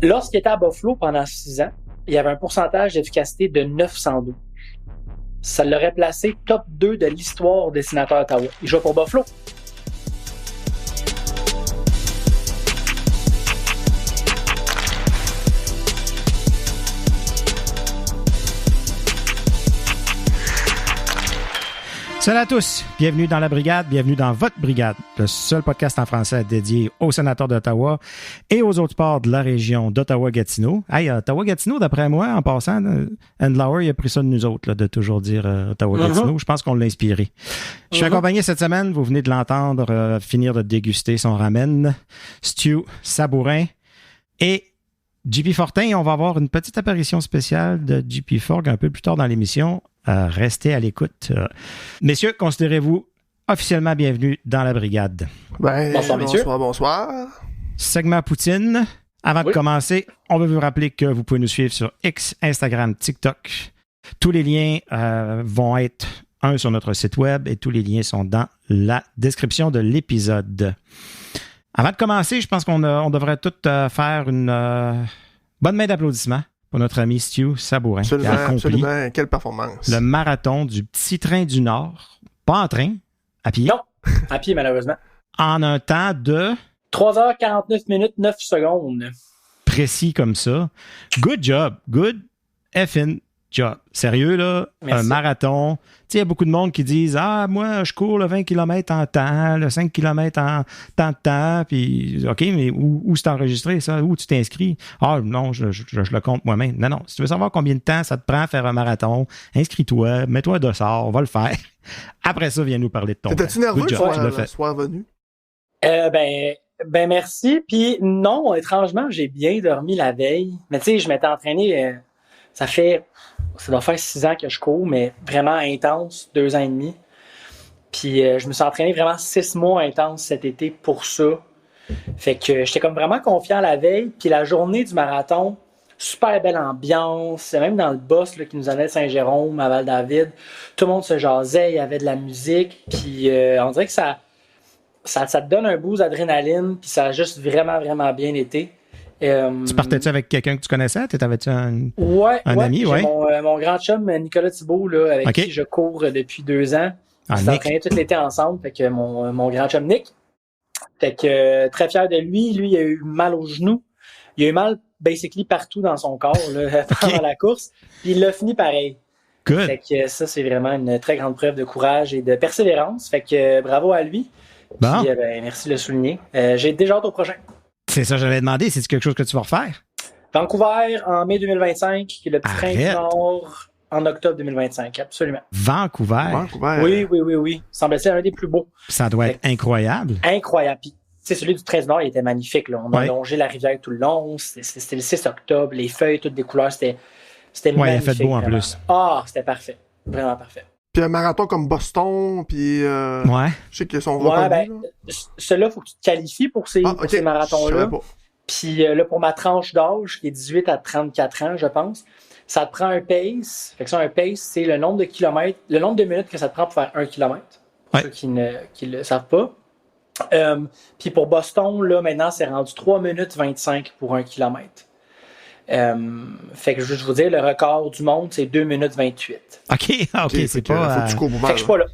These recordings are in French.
Lorsqu'il était à Buffalo pendant 6 ans, il y avait un pourcentage d'efficacité de 912. Ça l'aurait placé top 2 de l'histoire des sénateurs d'Ottawa. Il joue pour Buffalo. Salut à tous, bienvenue dans la Brigade, bienvenue dans votre Brigade, le seul podcast en français dédié aux sénateurs d'Ottawa et aux autres sports de la région d'Ottawa-Gatineau. Hey, Ottawa-Gatineau, d'après moi, en passant, Andlauer, il a pris ça de nous autres, là, de toujours dire Ottawa-Gatineau. Je pense qu'on l'a inspiré. Je suis accompagné cette semaine, vous venez de l'entendre, finir de déguster son ramen, Stu Sabourin et JP Fortin. On va avoir une petite apparition spéciale de JP Forg un peu plus tard dans l'émission. Restez à l'écoute. Messieurs, considérez-vous officiellement bienvenus dans la Brigade. Bonsoir, messieurs. Bonsoir. Segment Poutine. Avant de commencer, on veut vous rappeler que vous pouvez nous suivre sur X, Instagram, TikTok. Tous les liens vont être sur notre site web et tous les liens sont dans la description de l'épisode. Avant de commencer, je pense qu'on devrait tous faire une bonne main d'applaudissements pour notre ami Stu Sabourin, qui a accompli quelle performance. Le marathon du Petit Train du Nord. Pas en train, à pied. Non, à pied malheureusement. En un temps de... 3h49 minutes 9 secondes. Précis comme ça. Good job. Good effing job. Sérieux, là, merci. Un marathon. Tu sais, il y a beaucoup de monde qui disent « Ah, moi, je cours le 20 km en temps, le 5 km en tant de temps. » Puis, OK, mais où c'est enregistré, ça? Où tu t'inscris? « Ah, non, je le compte moi-même. » Non. Si tu veux savoir combien de temps ça te prend à faire un marathon, inscris-toi, mets-toi un dossard, on va le faire. Après ça, viens nous parler de ton temps. T'étais-tu nerveux le soir venu? Ben merci. Puis non, étrangement, j'ai bien dormi la veille. Mais tu sais, je m'étais entraîné... Ça doit faire 6 ans que je cours, mais vraiment intense, 2 ans et demi. Puis je me suis entraîné vraiment 6 mois intense cet été pour ça. Fait que j'étais comme vraiment confiant la veille. Puis la journée du marathon, super belle ambiance. Même dans le boss là, qui nous allait de Saint-Jérôme, à Val-David, tout le monde se jasait, il y avait de la musique. Puis on dirait que ça te donne un boost d'adrénaline. Puis ça a juste vraiment, vraiment bien été. Tu partais-tu avec quelqu'un que tu connaissais? T'avais-tu un ami? Ouais. Mon grand chum, Nicolas Thibault, là, avec qui je cours depuis 2 ans. On s'est entraîné tout l'été ensemble. Fait que mon grand chum Nick. Fait que très fier de lui. Lui, il a eu mal au genou. Il a eu mal, basically, partout dans son corps là, pendant la course. Puis il l'a fini pareil. Good. Fait que ça, c'est vraiment une très grande preuve de courage et de persévérance. Fait que bravo à lui. Bon. Puis, merci de le souligner. J'ai déjà hâte au prochain. C'est ça, j'avais demandé. C'est-tu quelque chose que tu vas refaire? Vancouver en mai 2025, qui est le petit train du Nord en octobre 2025, absolument. Vancouver? Oui. Semble-t-il un des plus beaux. Ça doit être incroyable. Incroyable. Puis, celui du 13 Nord, il était magnifique. Là. On a longé la rivière tout le long. C'était le 6 octobre. Les feuilles, toutes des couleurs, c'était magnifique. Oui, il a fait beau vraiment. En plus. Ah, c'était parfait. Vraiment parfait. Puis un marathon comme Boston, puis je sais qu'ils sont reconnus. Ceux-là, il faut que tu te qualifies pour ces marathons-là. Puis là, pour ma tranche d'âge, qui est 18 à 34 ans, je pense, ça te prend un pace. Fait que ça, un pace, c'est le nombre de kilomètres, le nombre de minutes que ça te prend pour faire 1 kilomètre. Pour ceux qui ne le savent pas. Puis pour Boston, là, maintenant, c'est rendu 3 minutes 25 pour 1 kilomètre. Fait que je veux vous dire, le record du monde, c'est 2 minutes 28. OK, c'est pas... Faut que tu cours fait que je suis pas là.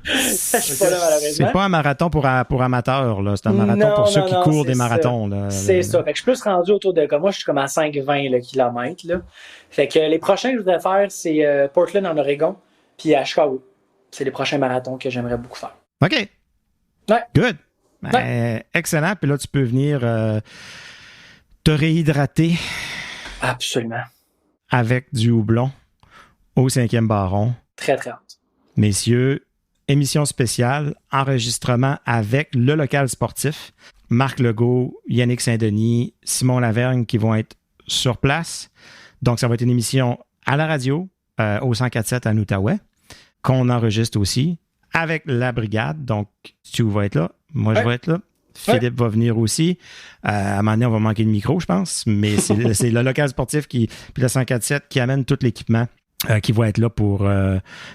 Je suis pas là, malheureusement. C'est pas un marathon pour amateurs, là. C'est un marathon pour ceux qui courent des marathons, là. C'est ça. Fait que je suis plus rendu autour de... Comme moi, je suis comme à 5,20 kilomètres, là. Fait que les prochains que je voudrais faire, c'est Portland, en Oregon, puis à Chicago. C'est les prochains marathons que j'aimerais beaucoup faire. OK. Ouais. Good. Excellent. Puis là, tu peux venir... te réhydrater. Absolument. Avec du houblon au 5e baron. Très, très hâte. Messieurs, émission spéciale, enregistrement avec le local sportif. Marc Legault, Yannick Saint-Denis, Simon Lavergne qui vont être sur place. Donc, ça va être une émission à la radio, au 104.7 à Outaouais, qu'on enregistre aussi avec la brigade. Donc, tu vas être là, moi je vais être là. Philippe va venir aussi. À un moment donné, on va manquer de micro, je pense. Mais c'est le local sportif puis le 104.7 qui amène tout l'équipement qui va être là pour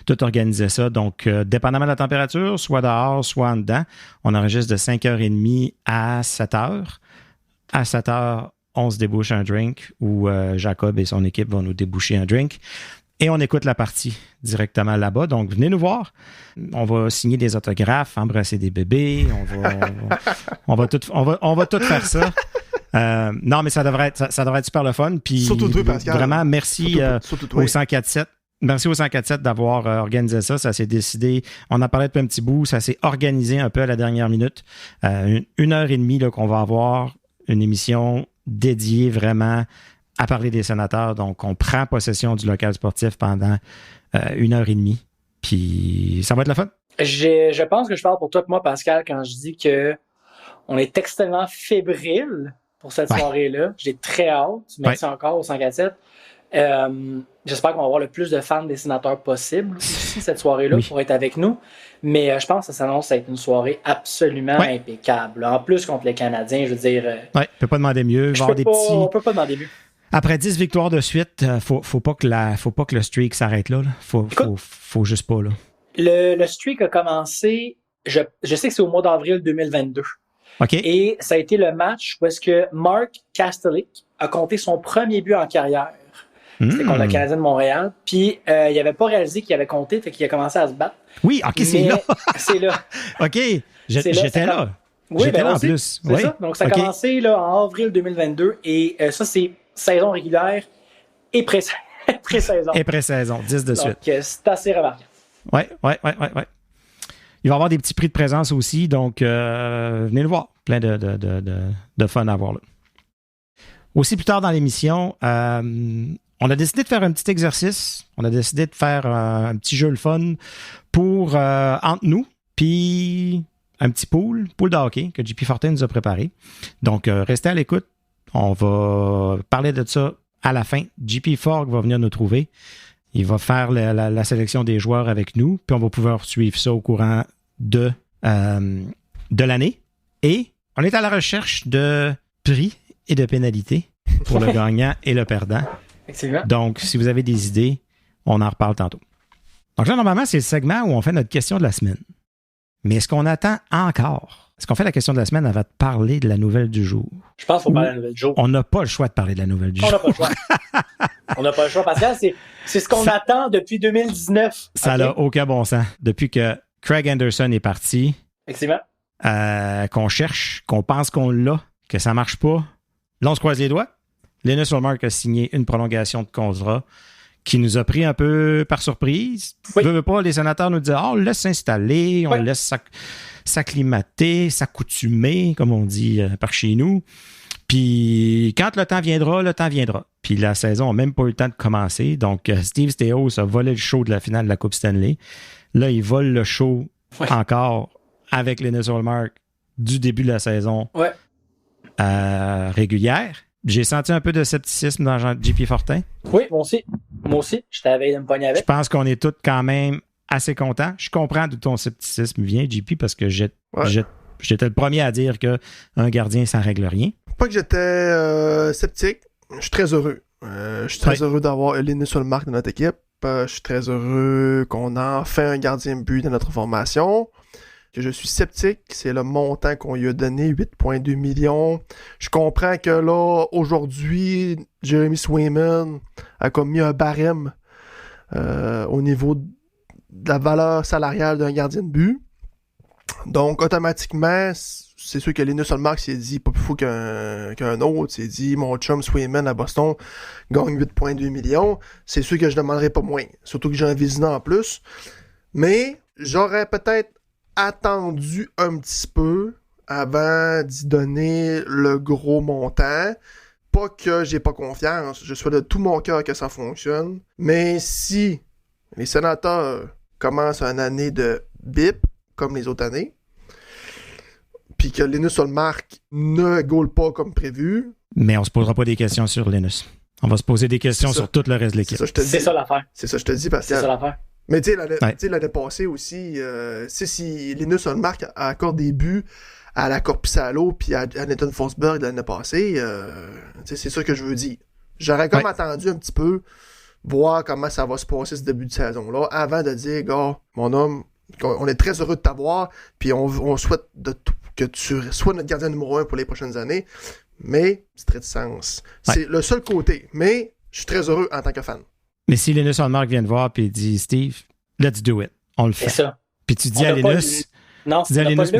tout organiser ça. Donc, dépendamment de la température, soit dehors, soit en dedans, on enregistre de 5h30 à 7h. à 7 heures, on se débouche un drink où Jacob et son équipe vont nous déboucher un drink. Et on écoute la partie directement là-bas. Donc, venez nous voir. On va signer des autographes, embrasser des bébés. On va tout faire ça. Non, mais ça devrait être super le fun. Puis, surtout toi, Pascal. Vraiment, merci au 104.7. Merci au 104.7 d'avoir organisé ça. Ça s'est décidé. On en parlait depuis un petit bout. Ça s'est organisé un peu à la dernière minute. 1h30 là, qu'on va avoir une émission dédiée vraiment à parler des sénateurs. Donc, on prend possession du local sportif pendant 1h30. Puis, ça va être le fun. Je pense que je parle pour toi et moi, Pascal, quand je dis que on est extrêmement fébrile pour cette soirée-là. J'ai très hâte. Merci encore au 104.7. J'espère qu'on va avoir le plus de fans des sénateurs possible aussi cette soirée-là pour être avec nous. Mais je pense que ça s'annonce être une soirée absolument impeccable. En plus, contre les Canadiens, je veux dire... on peut pas demander mieux. On peut pas demander mieux. Après 10 victoires de suite, faut pas que le streak s'arrête là. Faut juste pas. Là. Le streak a commencé, je sais que c'est au mois d'avril 2022. Okay. Et ça a été le match où est-ce que Mark Kastelik a compté son premier but en carrière. C'était contre le Canadien de Montréal. Puis, il n'avait pas réalisé qu'il avait compté, fait qu'il a commencé à se battre. Oui, OK, c'est là. C'est là. OK, j'étais là. Oui, j'étais là en aussi. plus. C'est ça. Donc, ça a commencé là, en avril 2022. Et ça, c'est saison régulière et pré-saison. Et pré-saison, 10 de suite. Donc, c'est assez remarquable. Oui. Il va y avoir des petits prix de présence aussi. Donc, venez le voir. Plein de fun à avoir là. Aussi, plus tard dans l'émission, on a décidé de faire un petit exercice. On a décidé de faire un petit jeu le fun pour entre nous, puis un petit pool de hockey que JP Fortin nous a préparé. Donc, restez à l'écoute. On va parler de ça à la fin. JP Forg va venir nous trouver. Il va faire la sélection des joueurs avec nous, puis on va pouvoir suivre ça au courant de l'année. Et on est à la recherche de prix et de pénalités pour le gagnant et le perdant. Effectivement. Donc, si vous avez des idées, on en reparle tantôt. Donc là, normalement, c'est le segment où on fait notre question de la semaine. Mais est-ce qu'on attend encore? Est-ce qu'on fait la question de la semaine avant de parler de la nouvelle du jour? Je pense qu'il faut parler de la nouvelle du jour. On n'a pas le choix de parler de la nouvelle du jour. On n'a pas le choix. On n'a pas le choix, Pascal. C'est ce qu'on attend depuis 2019. Ça n'a aucun bon sens. Depuis que Craig Anderson est parti, effectivement, qu'on cherche, qu'on pense qu'on l'a, que ça ne marche pas, là, on se croise les doigts. Linus Ullmark a signé une prolongation de contrat qui nous a pris un peu par surprise. Oui. Veut pas, les sénateurs nous disaient, on le laisse s'installer, on le laisse s'acclimater, s'accoutumer, comme on dit par chez nous. Puis quand le temps viendra, le temps viendra. Puis la saison n'a même pas eu le temps de commencer. Donc, Steve Staios a volé le show de la finale de la Coupe Stanley. Là, il vole le show encore avec Linus Ullmark du début de la saison régulière. J'ai senti un peu de scepticisme dans JP Fortin. Oui, moi aussi. Je t'avais de me pogner avec. Je pense qu'on est tous quand même assez contents. Je comprends d'où ton scepticisme vient, JP, parce que j'étais le premier à dire qu'un gardien, ça ne règle rien. Pas que j'étais sceptique. Je suis très heureux. Je suis très heureux d'avoir Linus Ullmark dans notre équipe. Je suis très heureux qu'on a fait un gardien de but dans notre formation. Que je suis sceptique, c'est le montant qu'on lui a donné, 8,2 millions. Je comprends que là, aujourd'hui, Jeremy Swayman a comme mis un barème au niveau de la valeur salariale d'un gardien de but. Donc, automatiquement, c'est sûr que Linus Ullmark s'est dit pas plus fou qu'un autre. S'est dit, mon chum Swayman à Boston gagne 8,2 millions. C'est sûr que je ne demanderai pas moins. Surtout que j'ai un Vizina en plus. Mais j'aurais peut-être attendu un petit peu avant d'y donner le gros montant. Pas que j'ai pas confiance, je souhaite de tout mon cœur que ça fonctionne. Mais si les sénateurs commencent une année de bip, comme les autres années, puis que Linus Ullmark ne goal pas comme prévu... Mais on se posera pas des questions sur Linus. On va se poser des questions sur tout le reste de l'équipe. C'est ça l'affaire. C'est ça, je te dis, parce que... C'est ça l'affaire. Mais tu sais, l'année passée aussi, si Linus Ullmark a encore des buts à la Korpisalo puis à Nathan Forsberg l'année passée, c'est ça que je veux dire. J'aurais comme attendu un petit peu, voir comment ça va se passer ce début de saison-là, avant de dire, gars, mon homme, on est très heureux de t'avoir, puis on souhaite que tu sois notre gardien numéro 1 pour les prochaines années, mais c'est très de sens. C'est le seul côté, mais je suis très heureux en tant que fan. Mais si Linus Ullmark vient te voir et dit « Steve, let's do it. On le fait. » C'est ça. Puis tu dis à Linus... Non, tu dis à Linus,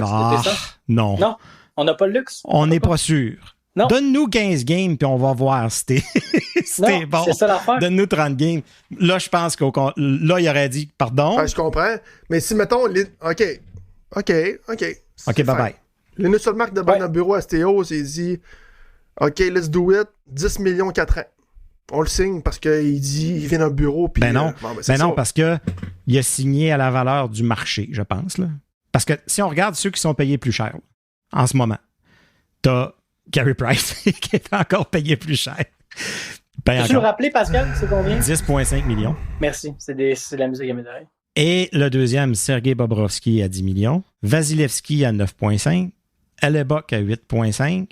non. Non, on n'a pas le luxe. On n'est pas sûr. Non. Donne-nous 15 games puis on va voir si t'es bon. C'est ça l'affaire. Donne-nous 30 games. Là, je pense là, il aurait dit pardon. Je comprends. Mais si, mettons, OK, bye-bye. Linus Ullmark de dans le bureau à Stéos, il dit OK, let's do it, 10 millions 4 ans. On le signe parce qu'il dit il vient dans le bureau. Puis, non, parce que il a signé à la valeur du marché, je pense. Là. Parce que si on regarde ceux qui sont payés plus cher là, en ce moment, t'as Carey Price qui est encore payé plus cher. Peux-tu nous rappeler, Pascal, c'est combien? 10,5 millions. Merci, c'est de la musique à mes oreilles. Et le deuxième, Sergei Bobrovski à 10 millions. Vasilevski à 9,5. Hellebuck à 8,5.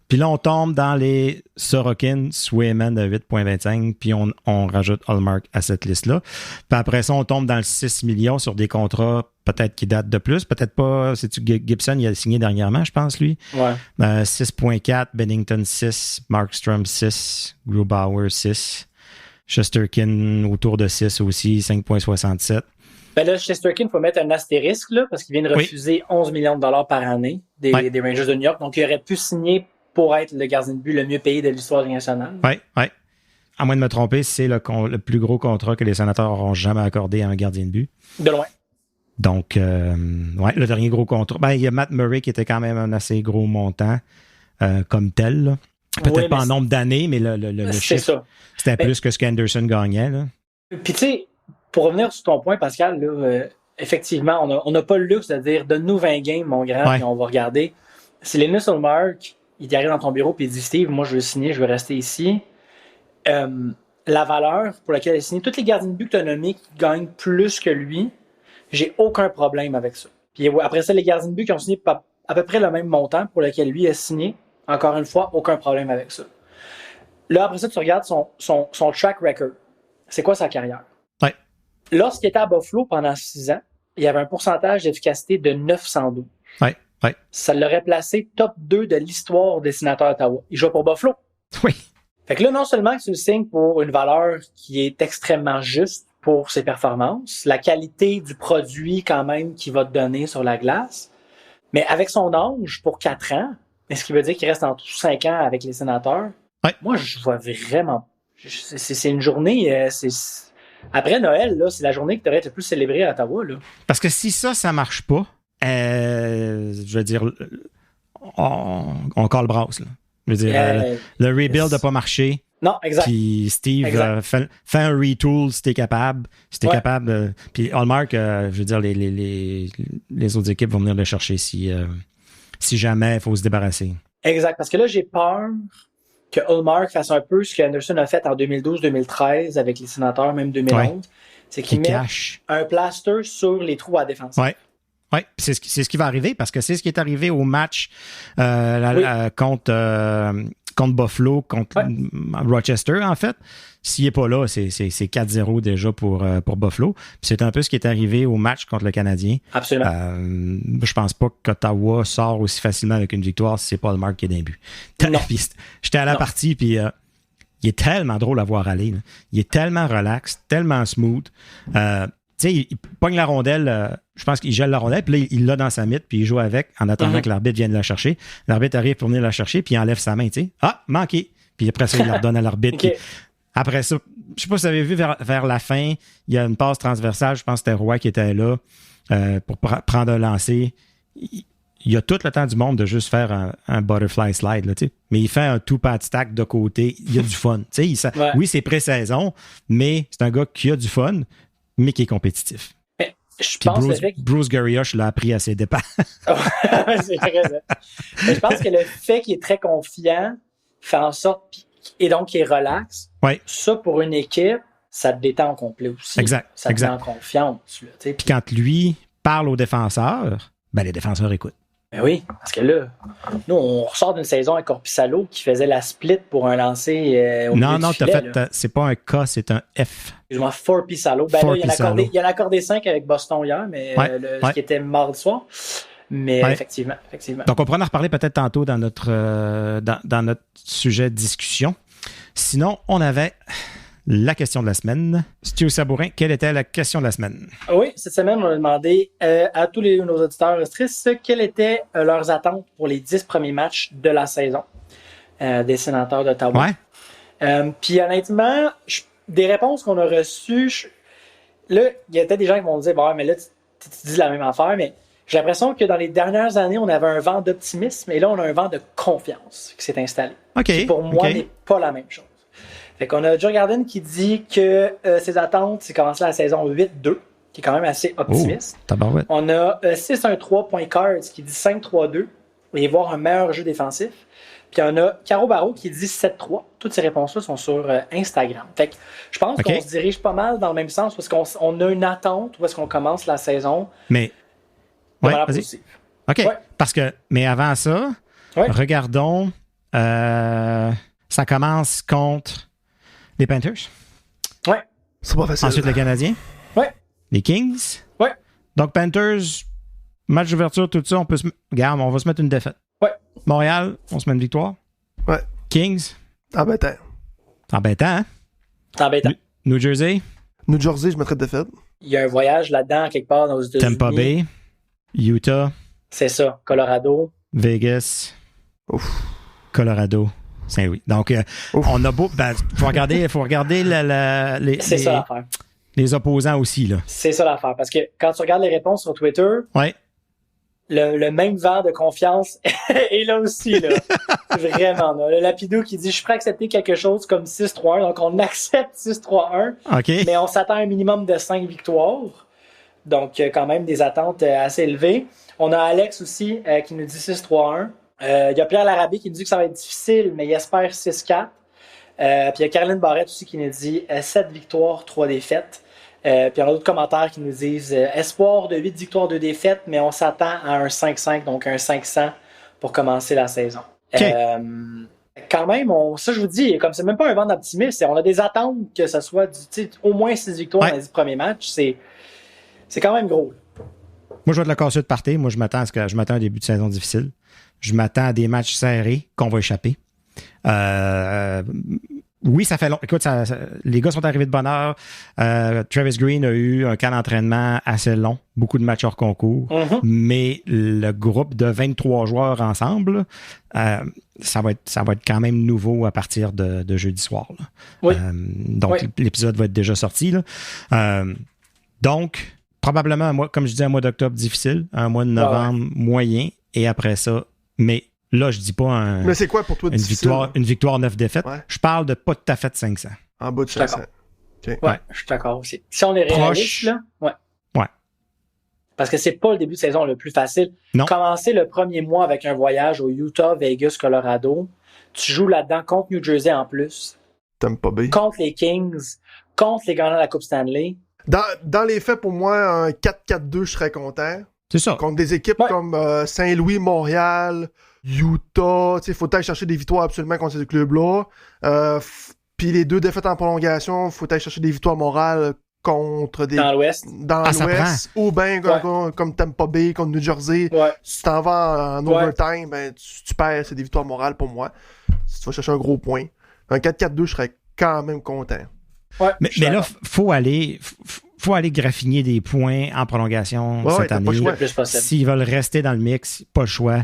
Puis là, on tombe dans les Sorokin, Swayman à 8,25. Puis on rajoute Ullmark à cette liste-là. Puis après ça, on tombe dans le 6 millions sur des contrats peut-être qui datent de plus. Peut-être pas. C'est-tu Gibson, il a signé dernièrement, je pense, lui. Ouais. 6,4. Bennington 6. Markstrom 6. Grubauer 6. Shesterkin autour de 6 aussi. 5,67. Ben là, Shesterkin, il faut mettre un astérisque là, parce qu'il vient de refuser 11 millions de dollars par année des Rangers de New York. Donc, il aurait pu signer pour être le gardien de but le mieux payé de l'histoire nationale. Oui. À moins de me tromper, c'est le plus gros contrat que les Sénateurs n'auront jamais accordé à un gardien de but. De loin. Donc, le dernier gros contrat. Ben, il y a Matt Murray qui était quand même un assez gros montant comme tel. Là. Peut-être pas en nombre d'années, mais le chiffre, c'était plus que ce qu'Anderson gagnait. Là. Puis tu sais, pour revenir sur ton point, Pascal, là, effectivement, on n'a pas le luxe de dire « Donne-nous 20 games, mon grand, puis on va regarder. » Si Linus Ullmark, il arrive dans ton bureau et il dit « Steve, moi je veux signer, je veux rester ici. » La valeur pour laquelle il a signé, tous les gardiens de but que tu as nommés qui gagnent plus que lui, j'ai aucun problème avec ça. Puis après ça, les gardiens de but qui ont signé à peu près le même montant pour lequel lui a signé, encore une fois, aucun problème avec ça. Là, après ça, tu regardes son track record. C'est quoi sa carrière? Ouais. Lorsqu'il était à Buffalo pendant 6 ans, il y avait un pourcentage d'efficacité de 912. Ouais. Ça l'aurait placé top 2 de l'histoire des Sénateurs d'Ottawa. Il joue pour Buffalo. Oui. Fait que là, non seulement que tu le signes pour une valeur qui est extrêmement juste pour ses performances, la qualité du produit quand même qu'il va te donner sur la glace, mais avec son âge pour 4 ans, ce qui veut dire qu'il reste en tout 5 ans avec les Sénateurs, moi, je vois vraiment... C'est une journée... Après Noël, là, c'est la journée que tu aurais le plus célébrée à Ottawa. Là. Parce que si ça marche pas, je veux dire, on colle brasse. Là. Je veux dire, le rebuild n'a pas marché. Non, exact. Puis Steve, fait un retool si t'es capable. Si t'es capable. Puis Ullmark, je veux dire, les autres équipes vont venir le chercher si jamais il faut se débarrasser. Exact. Parce que là, j'ai peur que Ullmark fasse un peu ce qu'Anderson a fait en 2012-2013 avec les Sénateurs, même 2011. C'est qu'il met un plaster sur les trous à défense. Oui, c'est ce qui va arriver parce que c'est ce qui est arrivé au match contre Buffalo, contre Rochester, en fait. S'il n'est pas là, c'est 4-0 déjà pour Buffalo. Puis c'est un peu ce qui est arrivé au match contre le Canadien. Absolument. Je pense pas qu'Ottawa sort aussi facilement avec une victoire si c'est pas Ullmark qui est d'un but. J'étais à la partie, puis il est tellement drôle à voir aller. Là. Il est tellement relax, tellement smooth. Tu sais, il pogne la rondelle, je pense qu'il gèle la rondelle, puis là, il l'a dans sa mythe, puis il joue avec en attendant que l'arbitre vienne la chercher. L'arbitre arrive pour venir la chercher, puis il enlève sa main, tu sais. Ah, manqué! Puis après ça, il la redonne à l'arbitre. Okay. Après ça, je sais pas si vous avez vu vers la fin, il y a une passe transversale, je pense que c'était Roy qui était là pour prendre un lancer. Il a tout le temps du monde de juste faire un butterfly slide, là, tu sais. Mais il fait un two-pat stack de côté. Il y a du fun. Tu sais, oui, c'est pré-saison, mais c'est un gars qui a du fun, mais qui est compétitif. Mais je pense Bruce Garrioch l'a appris à ses dépens. C'est vrai, ça. Mais je pense que le fait qu'il est très confiant fait en sorte, et donc qu'il est relax, ça pour une équipe, ça te détend au complet aussi. Exact. Ça te met en confiance. Puis quand lui parle aux défenseurs, ben les défenseurs écoutent. Ben oui, parce que là, nous, on ressort d'une saison avec Korpisalo qui faisait la split pour un lancer au milieu du filet. Non, c'est pas un K, c'est un F. Excuse-moi, Korpisalo. Ben là, il y en a accordé 5 avec Boston hier, mais ce qui était mardi soir. Mais Ouais. effectivement. Donc, on pourra en reparler peut-être tantôt dans notre sujet de discussion. Sinon, on avait la question de la semaine. Stu Sabourin, quelle était la question de la semaine? Oui, cette semaine, on a demandé à tous nos auditeurs et auditrices quelles étaient leurs attentes pour les 10 premiers matchs de la saison des Sénateurs d'Ottawa. Ouais. Puis honnêtement, des réponses qu'on a reçues, là, il y a peut-être des gens qui vont dire, bon, mais là, tu dis la même affaire, mais j'ai l'impression que dans les dernières années, on avait un vent d'optimisme et là, on a un vent de confiance qui s'est installé. OK. Qui, pour moi, n'est pas la même chose. Fait qu'on a Joe Garden qui dit que ses attentes, c'est commencer la saison 8-2, qui est quand même assez optimiste. Oh, tabarouette. On a 6-1-3.cards qui dit 5-3-2 et voir un meilleur jeu défensif. Puis on a Caro Barreau qui dit 7-3. Toutes ces réponses-là sont sur Instagram. Fait que je pense qu'on se dirige pas mal dans le même sens parce qu'on a une attente où est-ce qu'on commence la saison. Mais de manière positive. OK. Ouais. Parce que, mais avant ça, regardons, ça commence contre les Panthers. Ouais. C'est pas facile. Ensuite, le Canadien. Ouais. Les Kings. Ouais. Donc, Panthers, match d'ouverture, tout ça, regarde, on va se mettre une défaite. Ouais. Montréal, on se met une victoire. Ouais. Kings. Embêtant. Embêtant, hein? C'est embêtant. New Jersey. New Jersey, je mettrais défaite. Il y a un voyage là-dedans, quelque part, dans les États-Unis. Tampa Bay. Utah. C'est ça. Colorado. Vegas. Ouf. Colorado. Saint-Louis. Donc, on a beau. Ben, faut regarder c'est ça l'affaire. Les opposants aussi, là. C'est ça l'affaire. Parce que quand tu regardes les réponses sur Twitter, ouais. le même vent de confiance est là aussi, là. Vraiment. Là. Le Lapidou qui dit « Je suis prêt à accepter quelque chose comme 6-3-1 ». Donc, on accepte 6-3-1. OK. Mais on s'attend à un minimum de 5 victoires. Donc, quand même, des attentes assez élevées. On a Alex aussi qui nous dit 6-3-1. Il y a Pierre Larabie qui nous dit que ça va être difficile, mais il espère 6-4. Puis il y a Caroline Barrette aussi qui nous dit 7 victoires, 3 défaites. Puis il y en a d'autres commentaires qui nous disent espoir de 8 victoires, 2 défaites, mais on s'attend à un 5-5, donc un 500 pour commencer la saison. Okay. Quand même, ça je vous dis, comme c'est même pas un vent d'optimisme, on a des attentes que ce soit au moins 6 victoires dans les 10 premiers matchs. C'est quand même gros. Moi, je vais te le casser de partir. Moi, je m'attends à un début de saison difficile. Je m'attends à des matchs serrés qu'on va échapper. Oui, ça fait long. Écoute, les gars sont arrivés de bonne heure. Travis Green a eu un camp d'entraînement assez long, beaucoup de matchs hors concours, mais le groupe de 23 joueurs ensemble, ça va être quand même nouveau à partir de jeudi soir. Là. Oui. Donc, l'épisode va être déjà sorti. Là. Donc, probablement, comme je disais, un mois d'octobre difficile, un mois de novembre moyen, et après ça, mais là, je dis pas mais c'est quoi pour toi une victoire 9 défaites. Ouais. Je parle de pas tout à fait de 500. En bas de 500. Okay. Ouais, je suis d'accord aussi. Si on est réaliste, là, ouais. Parce que c'est pas le début de saison le plus facile. Non. Commencer le premier mois avec un voyage au Utah, Vegas, Colorado, tu joues là-dedans contre New Jersey en plus. Tampa Bay. Contre les Kings, contre les gagnants de la Coupe Stanley. Dans les faits, pour moi, un 4-4-2, je serais content. C'est ça. Contre des équipes comme Saint-Louis, Montréal, Utah, il faut aller chercher des victoires absolument contre ces clubs-là. Puis les 2 défaites en prolongation, il faut aller chercher des victoires morales contre des... Dans l'Ouest. Dans l'Ouest. Ou bien comme Tampa Bay, contre New Jersey. Ouais. Si tu t'en vas en overtime, ben, tu perds, c'est des victoires morales pour moi. Si tu vas chercher un gros point. Un 4-4-2, je serais quand même content. Ouais, mais là, faut aller graffiner des points en prolongation cette année. S'ils veulent rester dans le mix, pas le choix.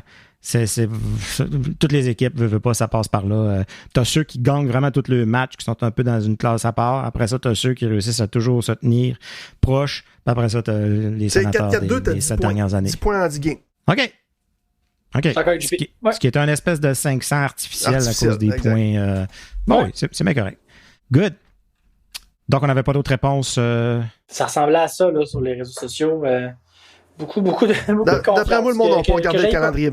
Toutes les équipes veulent pas, ça passe par là. T'as ceux qui gagnent vraiment tous les matchs, qui sont un peu dans une classe à part. Après ça, t'as ceux qui réussissent à toujours se tenir proches. Puis après ça, t'as les sénateurs des 7 dernières années. 10 points en 10 games. OK. Ce qui est un espèce de 500 artificiel à cause des points. Oui, c'est bien correct. Good. Donc, on n'avait pas d'autres réponses. Ça ressemblait à ça là, sur les réseaux sociaux. Beaucoup de confiance. D'après moi, le monde n'a pas regardé le calendrier.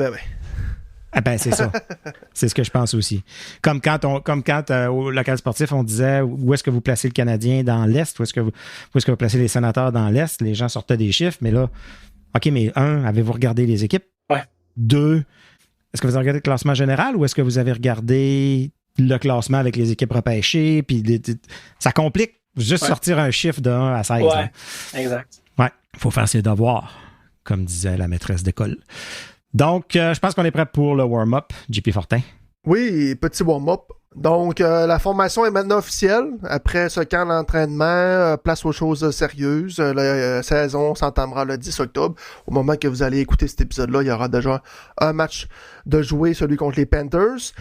Ah ben, c'est ça. C'est ce que je pense aussi. Comme quand au local sportif, on disait où est-ce que vous placez le Canadien dans l'Est, où est-ce que vous placez les Sénateurs dans l'Est, les gens sortaient des chiffres, mais là, OK, mais 1, avez-vous regardé les équipes? Ouais. 2, est-ce que vous avez regardé le classement général ou est-ce que vous avez regardé le classement avec les équipes repêchées? Puis ça complique juste sortir un chiffre de 1 à 16. Ouais, là. exact. Ouais, il faut faire ses devoirs. comme disait la maîtresse d'école. Donc, je pense qu'on est prêt pour le warm-up. JP Fortin. Oui, petit warm-up. Donc, la formation est maintenant officielle. Après ce camp d'entraînement, place aux choses sérieuses. La saison s'entamera le 10 octobre. Au moment que vous allez écouter cet épisode-là, il y aura déjà un match de jouer, celui contre les Panthers.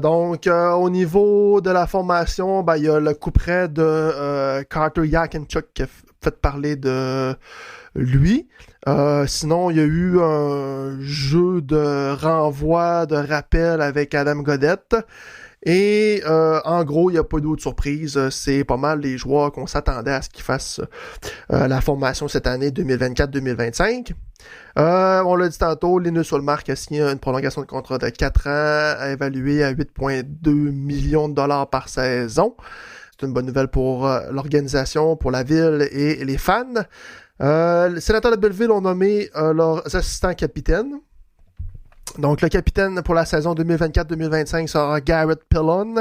Donc, au niveau de la formation, il y a le coup près de Carter Yakinchuk qui a fait parler de lui. Sinon, il y a eu un jeu de renvoi, de rappel avec Adam Gaudette. Et en gros, il n'y a pas d'autres surprises. C'est pas mal les joueurs qu'on s'attendait à ce qu'ils fassent la formation cette année 2024-2025. On l'a dit tantôt, Linus Ullmark a signé une prolongation de contrat de 4 ans, évaluée à 8,2 millions de dollars par saison. C'est une bonne nouvelle pour l'organisation, pour la ville et les fans. Les sénateurs de Belleville ont nommé leurs assistants capitaines. Donc, le capitaine pour la saison 2024-2025 sera Garrett Pillon.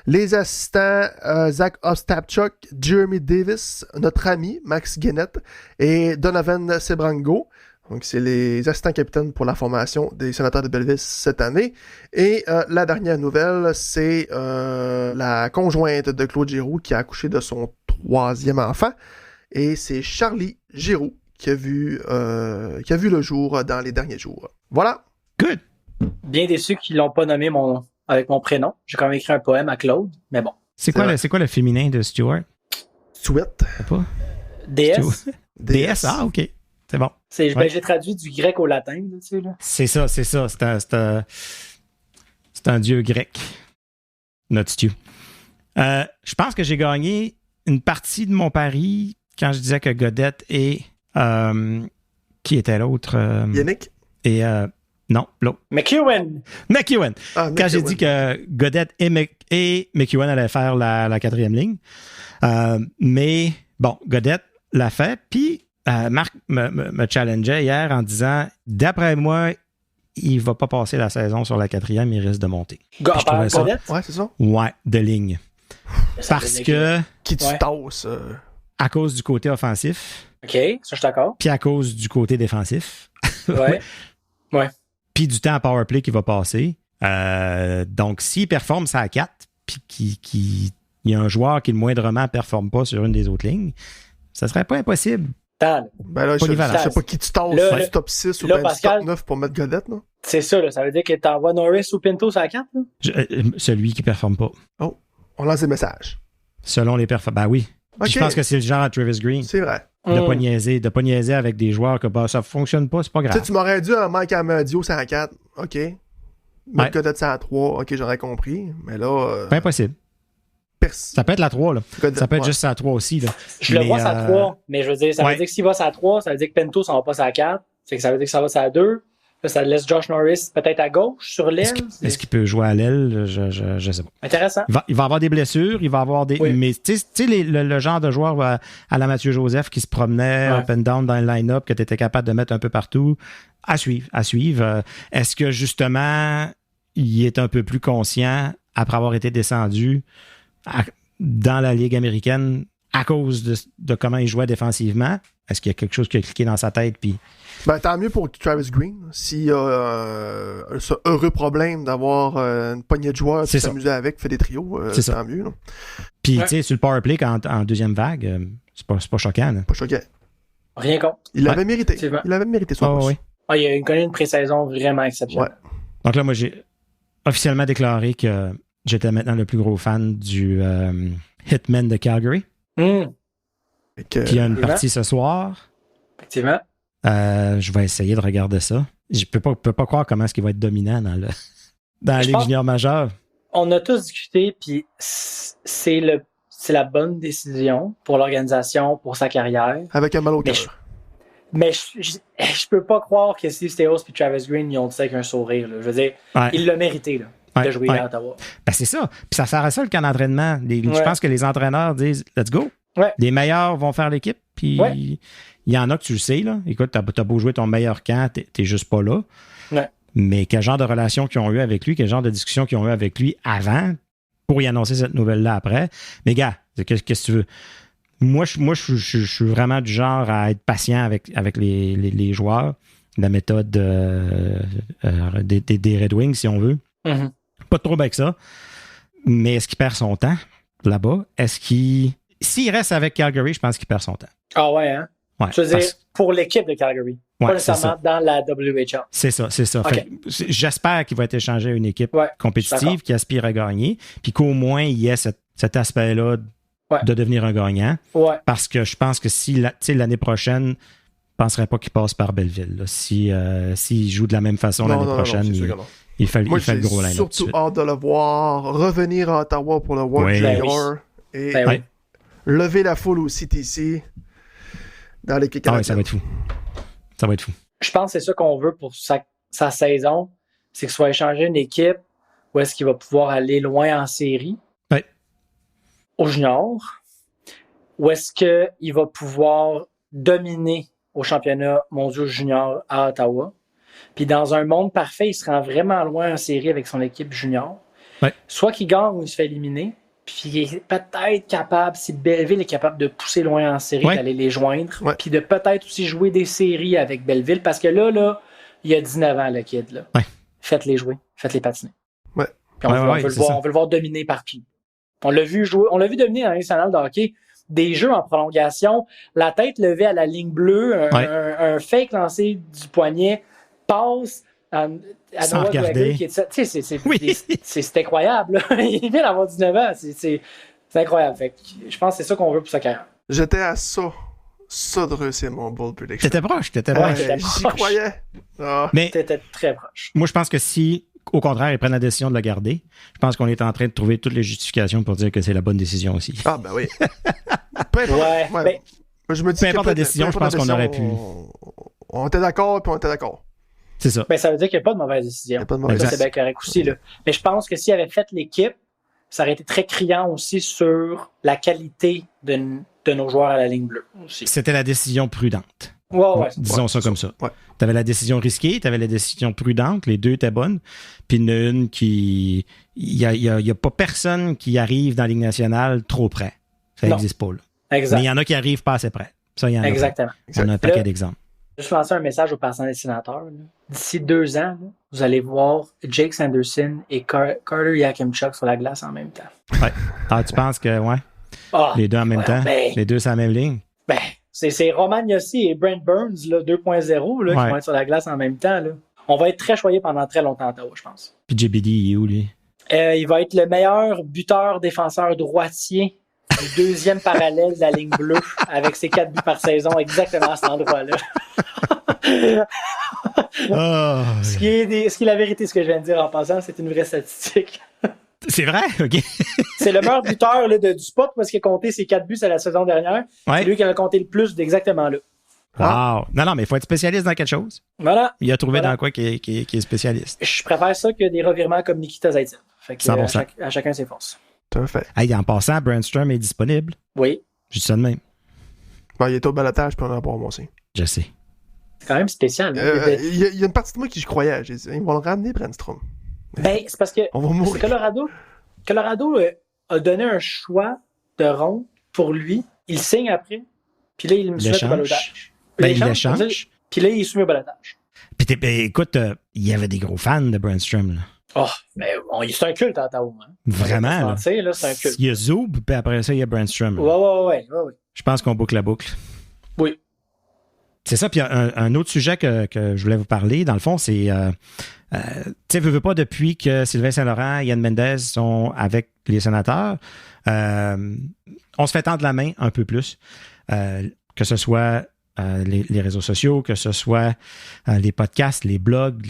Les assistants, Zach Ostapchuk, Jeremy Davis, notre ami Max Guénette et Donovan Sebrango. Donc, c'est les assistants capitaines pour la formation des sénateurs de Belleville cette année. Et la dernière nouvelle, c'est la conjointe de Claude Giroux qui a accouché de son 3e enfant. Et c'est Charlie Giroux qui a vu le jour dans les derniers jours. Voilà. Good. Bien déçu qu'ils l'ont pas nommé avec mon prénom. J'ai quand même écrit un poème à Claude, mais bon. C'est quoi le féminin de Stuart? Sweat. Pas? DS. DS, ah, OK. C'est bon. J'ai traduit du grec au latin, tu sais, là. C'est ça. C'est un dieu grec. Not Stu. Je pense que j'ai gagné une partie de mon pari quand je disais que Gaudette et... qui était l'autre? Yannick? Et... non, l'autre. McEwen. Quand j'ai dit que Gaudette et McEwen allaient faire la 4e ligne. Mais bon, Gaudette l'a fait. Puis Marc me challengeait hier en disant, d'après moi, il va pas passer la saison sur la 4e, il risque de monter. Gaudette? Ouais, c'est ça? Ouais, de ligne. Parce que... Qui tu tasses? À cause du côté offensif. OK, ça je suis d'accord. Puis à cause du côté défensif. Ouais. Ouais. Puis du temps à powerplay qui va passer. Donc, s'il performe ça à 4, puis qu'il y a un joueur qui le moindrement ne performe pas sur une des autres lignes, ça serait pas impossible. Ben là, je sais pas qui tu tasses du top 6 ou ben du top 9 pour mettre Gaudette, là. C'est ça, là. Ça veut dire que t'envoies Norris ou Pinto sur la 4, là? Celui qui performe pas. Oh, on lance des messages. Selon les performances. Ben oui. Okay. Je pense que c'est le genre à Travis Green. C'est vrai. De pas niaiser avec des joueurs que ça fonctionne pas, c'est pas grave. Tu m'aurais dit un Mike Amadio, c'est à 4. OK. Mettre Gaudette, c'est à 3. OK, j'aurais compris. Mais là... Pas impossible. Ça peut être la 3, là. Ça peut être juste à 3 aussi, là. Je le vois à 3, mais je veux dire, ça veut dire que s'il va à 3, ça veut dire que Pinto, ça va pas à 4. C'est que ça veut dire que ça va à 2. Là, ça laisse Josh Norris peut-être à gauche, sur l'aile. Est-ce qu'il peut jouer à l'aile? Je sais pas. Intéressant. Il va avoir des blessures, il va avoir des... Oui. Mais tu sais, le genre de joueur à la Mathieu Joseph qui se promenait up and down dans le line-up, que tu étais capable de mettre un peu partout, à suivre. Est-ce que, justement, il est un peu plus conscient, après avoir été descendu dans la Ligue américaine, à cause de comment il jouait défensivement? Est-ce qu'il y a quelque chose qui a cliqué dans sa tête, puis... Ben, tant mieux pour Travis Green. S'il y a ce heureux problème d'avoir une poignée de joueurs qui s'amuser avec, fait des trios, tant mieux. Là. Puis, tu sais, sur le powerplay, en deuxième vague, c'est pas choquant. Là. Pas choquant. Rien contre. Il l'avait mérité. Il avait mérité son poste. Oui. Il a connu une pré-saison vraiment exceptionnelle. Ouais. Donc là, moi, j'ai officiellement déclaré que j'étais maintenant le plus gros fan du Hitman de Calgary. Puis il y a une partie ce soir. Effectivement. Je vais essayer de regarder ça. Je peux pas croire comment est-ce qu'il va être dominant dans la Ligue junior majeure. On a tous discuté, puis c'est la bonne décision pour l'organisation, pour sa carrière. Avec un mal au cœur. Mais je peux pas croire que Steve Staios et Travis Green ils ont dit ça avec un sourire. Là. Je veux dire, il l'a mérité de jouer à Ottawa. Ben c'est ça. Puis ça sert à ça le camp d'entraînement. Je pense que les entraîneurs disent « Let's go ». Les meilleurs vont faire l'équipe, puis il y en a que tu le sais. Là. Écoute, t'as beau jouer ton meilleur camp, t'es juste pas là. Ouais. Mais quel genre de relation qu'ils ont eu avec lui, quel genre de discussion qu'ils ont eu avec lui avant pour y annoncer cette nouvelle-là après. Mais gars, qu'est-ce que tu veux? Moi, je suis vraiment du genre à être patient avec les joueurs. La méthode des Red Wings, si on veut. Mm-hmm. Pas de trouble avec ça. Mais est-ce qu'il perd son temps là-bas? S'il reste avec Calgary, je pense qu'il perd son temps. Ah ouais, hein? Ouais, Je veux dire, pour l'équipe de Calgary. Pas nécessairement dans la WHL. C'est ça. Okay. J'espère qu'il va être échangé à une équipe compétitive qui aspire à gagner, puis qu'au moins il y ait cet aspect-là de devenir un gagnant. Ouais. Parce que je pense que si l'année prochaine, je ne penserais pas qu'il passe par Belleville. Là. S'il joue de la même façon l'année prochaine, il fait le gros line-up. J'ai surtout hâte de le voir revenir à Ottawa pour le World Junior et lever la foule au CTC dans l'équipe canadienne. Ça va être fou. Ça va être fou. Je pense que c'est ça qu'on veut pour sa saison, c'est qu'il soit échangé une équipe où est-ce qu'il va pouvoir aller loin en série au junior, où est-ce qu'il va pouvoir dominer au championnat mondial junior à Ottawa. Puis dans un monde parfait, il se rend vraiment loin en série avec son équipe junior. Ouais. Soit qu'il gagne ou il se fait éliminer, puis il est peut-être capable, si Belleville est capable de pousser loin en série, d'aller les joindre, puis de peut-être aussi jouer des séries avec Belleville, parce que là, il y a 19 ans, le kid. Là. Ouais. Faites-les jouer, faites-les patiner. Ouais. Puis on veut le voir dominer partout. On l'a vu jouer, on l'a vu dominer dans l'international de hockey. Des jeux en prolongation, la tête levée à la ligne bleue, un fake lancé du poignet, passe à sans Noah regarder. C'est incroyable. Il vient d'avoir 19 ans. C'est incroyable. Fait que je pense que c'est ça qu'on veut pour sa carrière. J'étais à ça de réussir mon bold prediction. T'étais proche. J'y croyais. Mais t'étais très proche. Moi, je pense que si, au contraire, ils prennent la décision de le garder, je pense qu'on est en train de trouver toutes les justifications pour dire que c'est la bonne décision aussi. Ah, ben oui. Peu importe. Je me dis peu importe la décision, je pense qu'on aurait pu. On était d'accord, puis on était d'accord. C'est ça. Ben, ça veut dire qu'il n'y a pas de mauvaise décision. Ça, c'est bien correct aussi. Là. Mais je pense que s'il avait fait l'équipe, ça aurait été très criant aussi sur la qualité de nos joueurs à la ligne bleue aussi. C'était la décision prudente. Disons ça comme ça. Ouais. Tu avais la décision risquée, tu avais la décision prudente, les deux étaient bonnes. Puis une qui... Il y a pas personne qui arrive dans la Ligue nationale trop près. Ça n'existe pas. Là. Exact. Mais il y en a qui arrivent pas assez près. Ça, il y en a. Exactement. On a un paquet d'exemples. Juste lancer un message aux passants dessinateurs. D'ici 2 ans, là, vous allez voir Jake Sanderson et Carter Yakimchuk sur la glace en même temps. Ouais. Ah, tu penses que, les deux en même temps? Les deux sur la même ligne? Ben, c'est Roman Yossi et Brent Burns, là, 2.0, là, qui vont être sur la glace en même temps. Là. On va être très choyés pendant très longtemps à Ottawa, je pense. Puis JBD, il est où, lui? Il va être le meilleur buteur défenseur droitier du deuxième parallèle de la ligne bleue avec ses 4 buts par saison exactement à cet endroit-là. Ce qui est la vérité, ce que je viens de dire en passant, c'est une vraie statistique. C'est vrai? OK. C'est le meilleur buteur là, du spot parce qu'il a compté ses 4 buts à la saison dernière. C'est lui qui en a compté le plus d'exactement là. Wow. Non, mais il faut être spécialiste dans quelque chose. Voilà. Il a trouvé dans quoi qui est spécialiste. Je préfère ça que des revirements comme Nikita Zaitsev. Fait que, à chacun ses forces. Tout à fait. Hey, en passant, Brandstrom est disponible. Oui. Je dis ça de même. Il est au balotage, puis on en a pas moi aussi. Je sais. C'est quand même spécial. Il y a une partie de moi qui je croyais. J'ai dit, ils vont le ramener, Brandstrom. Ben, c'est parce que on va mourir. Colorado a donné un choix de ronde pour lui. Il signe après. Puis là, il me soumet au balotage. Il l'échange. Puis là, il est soumis au balotage. Puis écoute, il y avait des gros fans de Brandstrom, là. Oh, mais c'est un culte à Ottawa. Hein. Vraiment, là. C'est un culte. Il y a Zub, puis après ça, il y a Brandstrom. Ouais. Je pense qu'on boucle la boucle. Oui. C'est ça, puis un autre sujet que je voulais vous parler, dans le fond, c'est... tu sais, veux pas, depuis que Sylvain Saint-Laurent et Yann Mendez sont avec les sénateurs, on se fait tendre la main un peu plus, que ce soit les réseaux sociaux, que ce soit les podcasts, les blogs,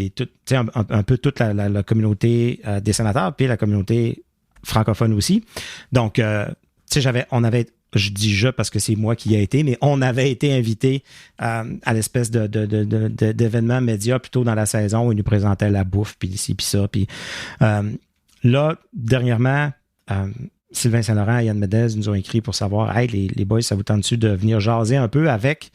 un peu toute la communauté des sénateurs, puis la communauté francophone aussi. Donc, tu sais, je dis je parce que c'est moi qui y ai été, mais on avait été invité à l'espèce d'événement média plus tôt dans la saison où ils nous présentaient la bouffe, puis ci, puis ça. Puis là, dernièrement, Sylvain Saint-Laurent et Yann Mendez nous ont écrit pour savoir « Hey, les boys, ça vous tente-tu de venir jaser un peu avec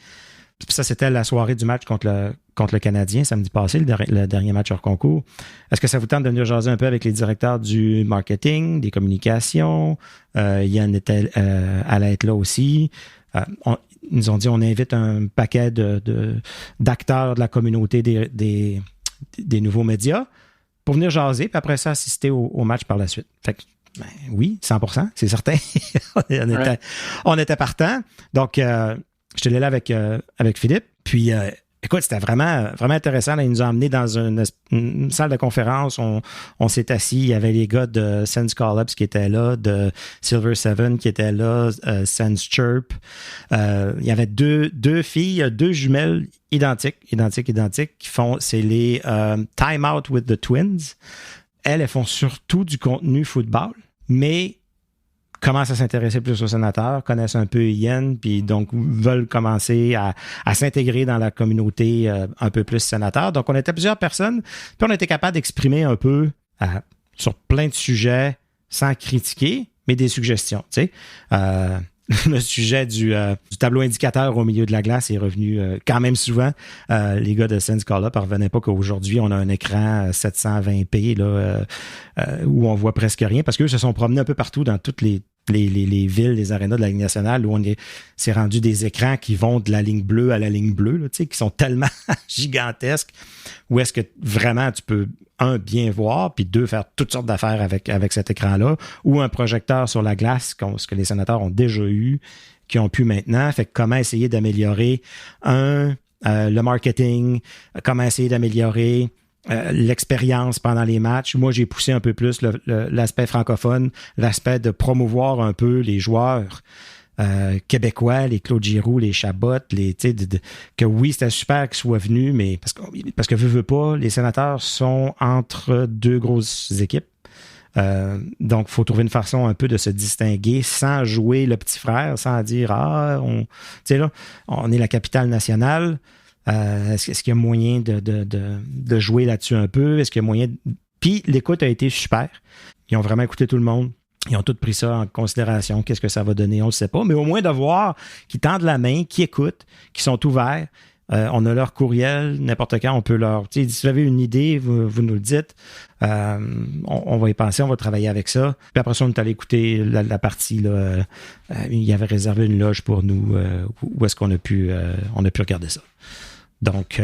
Ça, c'était la soirée du match contre le Canadien, samedi passé, le dernier match hors concours. Est-ce que ça vous tente de venir jaser un peu avec les directeurs du marketing, des communications? Yann allait être là aussi. Ils nous ont dit on invite un paquet d'acteurs de la communauté des nouveaux médias pour venir jaser, puis après ça, assister au match par la suite. Fait que, ben, oui, 100%, c'est certain. on était partants. Donc, j'étais là avec Philippe. Puis, écoute, c'était vraiment, vraiment intéressant. Là, il nous a emmenés dans une salle de conférence. On s'est assis. Il y avait les gars de Sense Call-Ups qui étaient là, de Silver Seven qui étaient là, Sense Chirp. Il y avait deux filles, deux jumelles identiques, qui font, c'est les Time Out with the Twins. Elles font surtout du contenu football, mais commencent à s'intéresser plus aux sénateurs, connaissent un peu Ian, puis donc veulent commencer à s'intégrer dans la communauté un peu plus sénateur. Donc, on était plusieurs personnes, puis on était capable d'exprimer un peu sur plein de sujets sans critiquer, mais des suggestions, tu sais. Le sujet du tableau indicateur au milieu de la glace est revenu quand même souvent. Les gars de Sense Call-Up ne revenaient pas qu'aujourd'hui, on a un écran 720p là, où on voit presque rien, parce qu'eux se sont promenés un peu partout dans toutes les villes, les arénas de la Ligue nationale où c'est rendu des écrans qui vont de la ligne bleue à la ligne bleue, là, qui sont tellement gigantesques, où est-ce que vraiment tu peux, un, bien voir, puis deux, faire toutes sortes d'affaires avec cet écran-là, ou un projecteur sur la glace, ce que les sénateurs ont déjà eu, qui ont pu maintenant. Fait que comment essayer d'améliorer, le marketing, comment essayer d'améliorer l'expérience pendant les matchs. Moi, j'ai poussé un peu plus l'aspect francophone, l'aspect de promouvoir un peu les joueurs québécois, les Claude Giroux, les Chabot, que oui, c'était super qu'ils soient venus, mais parce que veux pas, les sénateurs sont entre deux grosses équipes. Donc, il faut trouver une façon un peu de se distinguer sans jouer le petit frère, sans dire on est la capitale nationale. Est-ce qu'il y a moyen de jouer là-dessus un peu? Est-ce qu'il y a moyen Puis l'écoute a été super. Ils ont vraiment écouté tout le monde. Ils ont tous pris ça en considération. Qu'est-ce que ça va donner? On ne le sait pas. Mais au moins de voir qu'ils tendent la main, qu'ils écoutent, qu'ils sont ouverts. On a leur courriel, n'importe quand, on peut leur... Si vous avez une idée, vous nous le dites. On va y penser, on va travailler avec ça. Puis après ça, on est allé écouter la partie. Là, il y avait réservé une loge pour nous où est-ce qu'on a pu regarder ça. Donc,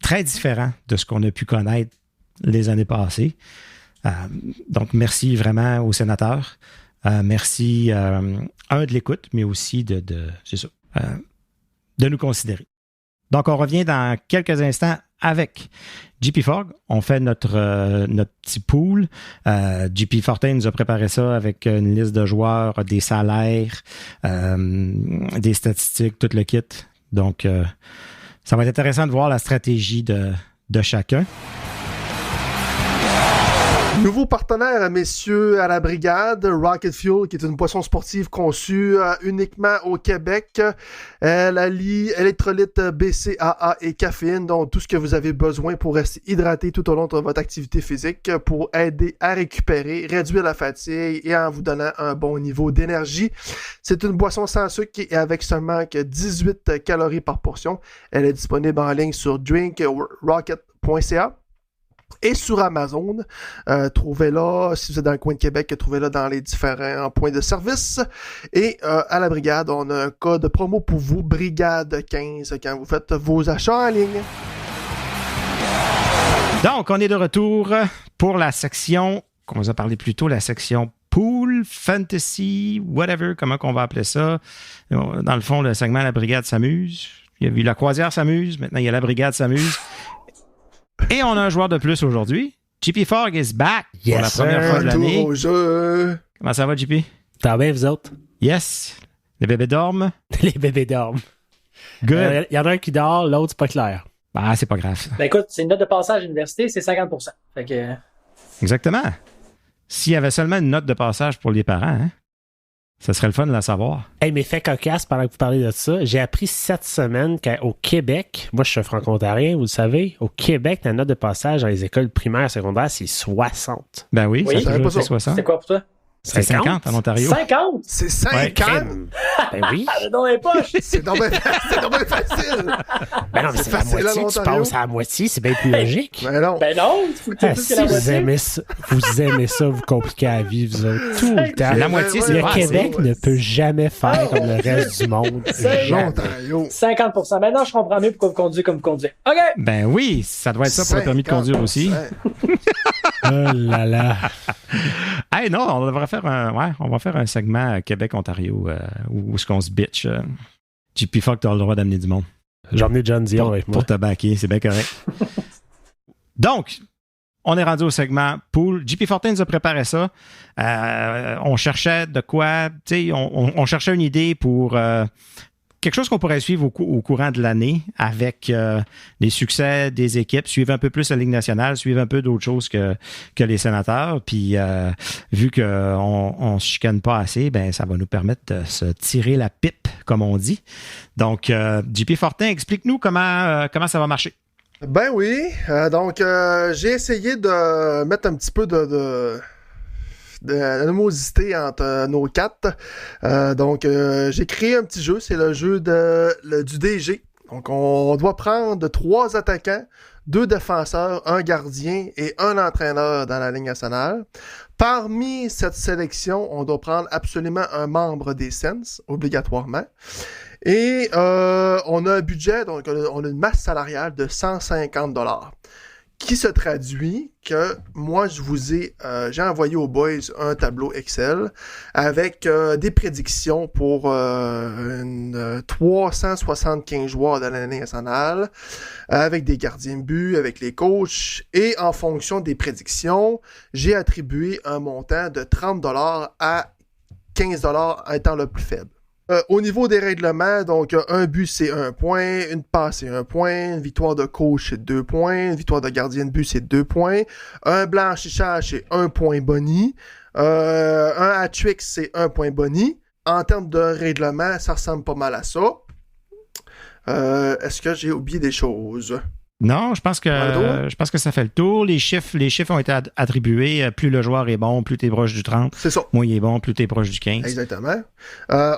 très différent de ce qu'on a pu connaître les années passées. Donc, merci vraiment aux sénateurs. Merci, de l'écoute, mais aussi de nous considérer. Donc, on revient dans quelques instants avec JP Fogg. On fait notre petit pool. JP Fortin nous a préparé ça avec une liste de joueurs, des salaires, des statistiques, tout le kit. Donc, ça va être intéressant de voir la stratégie de chacun. Nouveau partenaire, messieurs, à la brigade, Rocket Fuel, qui est une boisson sportive conçue uniquement au Québec. Elle allie électrolytes BCAA et caféine, donc tout ce que vous avez besoin pour rester hydraté tout au long de votre activité physique, pour aider à récupérer, réduire la fatigue et en vous donnant un bon niveau d'énergie. C'est une boisson sans sucre et avec seulement que 18 calories par portion. Elle est disponible en ligne sur drinkrocket.ca. Et sur Amazon, trouvez-la, si vous êtes dans le coin de Québec, trouvez-la dans les différents points de service. Et à la Brigade, on a un code promo pour vous, Brigade 15, quand vous faites vos achats en ligne. Donc, on est de retour pour la section, qu'on vous a parlé plus tôt, la section Pool, Fantasy, whatever, comment qu'on va appeler ça. Dans le fond, le segment La Brigade s'amuse. Il y a eu La Croisière s'amuse, maintenant il y a La Brigade s'amuse. Et on a un joueur de plus aujourd'hui. JP Fogg is back pour la première fois de l'année. Comment ça va, JP? Ça va bien, vous autres? Yes. Les bébés dorment? Les bébés dorment. Good. Il y en a un qui dort, l'autre, c'est pas clair. Ah, c'est pas grave. Ben écoute, c'est une note de passage à l'université, c'est 50%. Fait que... Exactement. S'il y avait seulement une note de passage pour les parents, hein, ça serait le fun de la savoir. Hey, mais fait cocasse, pendant que vous parlez de ça, j'ai appris cette semaine qu'au Québec, moi je suis franco-ontarien, vous le savez, au Québec, la note de passage dans les écoles primaires et secondaires, c'est 60. Ben oui, oui, ça toujours été 60. C'est quoi pour toi? C'est 50 en Ontario. 50? C'est 50? Ben oui. Ah, dans les poches! C'est donc bien facile! Ben non, mais c'est la facile à moitié. Tu l'Ontario. passes à la moitié, c'est bien plus logique. Ben non. Ben non, il faut que tu aies plus que Si la vous moitié. aimez ça, vous compliquez la vie, vous autres, tout le temps. La moitié, c'est Le pas Québec assez. ne peut jamais faire comme le reste du monde. C'est Jamais. L'Ontario. 50%. Maintenant, je comprends mieux pourquoi vous conduisez comme vous conduisez. OK! Ben oui, ça doit être ça pour le permis de conduire aussi. 50%. Oh là là. Hey, non, on devrait faire on va faire un segment Québec-Ontario où est-ce qu'on se bitch. JP Fuck, t'as le droit d'amener du monde. J'ai emmené John Dion avec moi. Pour te backer, c'est bien correct. Donc, on est rendu au segment pool. JP Fortin nous a préparé ça. On cherchait de quoi, tu sais, on cherchait une idée pour quelque chose qu'on pourrait suivre au courant de l'année avec les succès des équipes, suivre un peu plus la Ligue nationale, suivre un peu d'autres choses que les sénateurs. Puis, vu qu'on ne se chicane pas assez, ben ça va nous permettre de se tirer la pipe, comme on dit. Donc, JP Fortin, explique-nous comment ça va marcher. Ben oui. Donc, j'ai essayé de mettre un petit peu de animosité entre nos quatre. Donc, j'ai créé un petit jeu. C'est le jeu du DG. Donc, on doit prendre 3 attaquants, 2 défenseurs, un gardien et un entraîneur dans la Ligue nationale. Parmi cette sélection, on doit prendre absolument un membre des Sens, obligatoirement. Et on a un budget, donc on a une masse salariale de 150 $, qui se traduit que moi, j'ai envoyé aux boys un tableau Excel avec des prédictions pour 375 joueurs de l'année nationale, avec des gardiens de but, avec les coachs, et en fonction des prédictions, j'ai attribué un montant de 30 $ à 15 $ étant le plus faible. Au niveau des règlements, donc un but c'est 1 point, une passe c'est 1 point, une victoire de coach c'est 2 points, une victoire de gardien de but c'est 2 points, un blanchissage c'est 1 point boni, un hat-trick c'est 1 point boni. En termes de règlement, ça ressemble pas mal à ça. Est-ce que j'ai oublié des choses? Non, je pense que ça fait le tour. Les chiffres ont été attribués. Plus le joueur est bon, plus tu es proche du 30. C'est ça. Moins il est bon, plus tu es proche du 15. Exactement.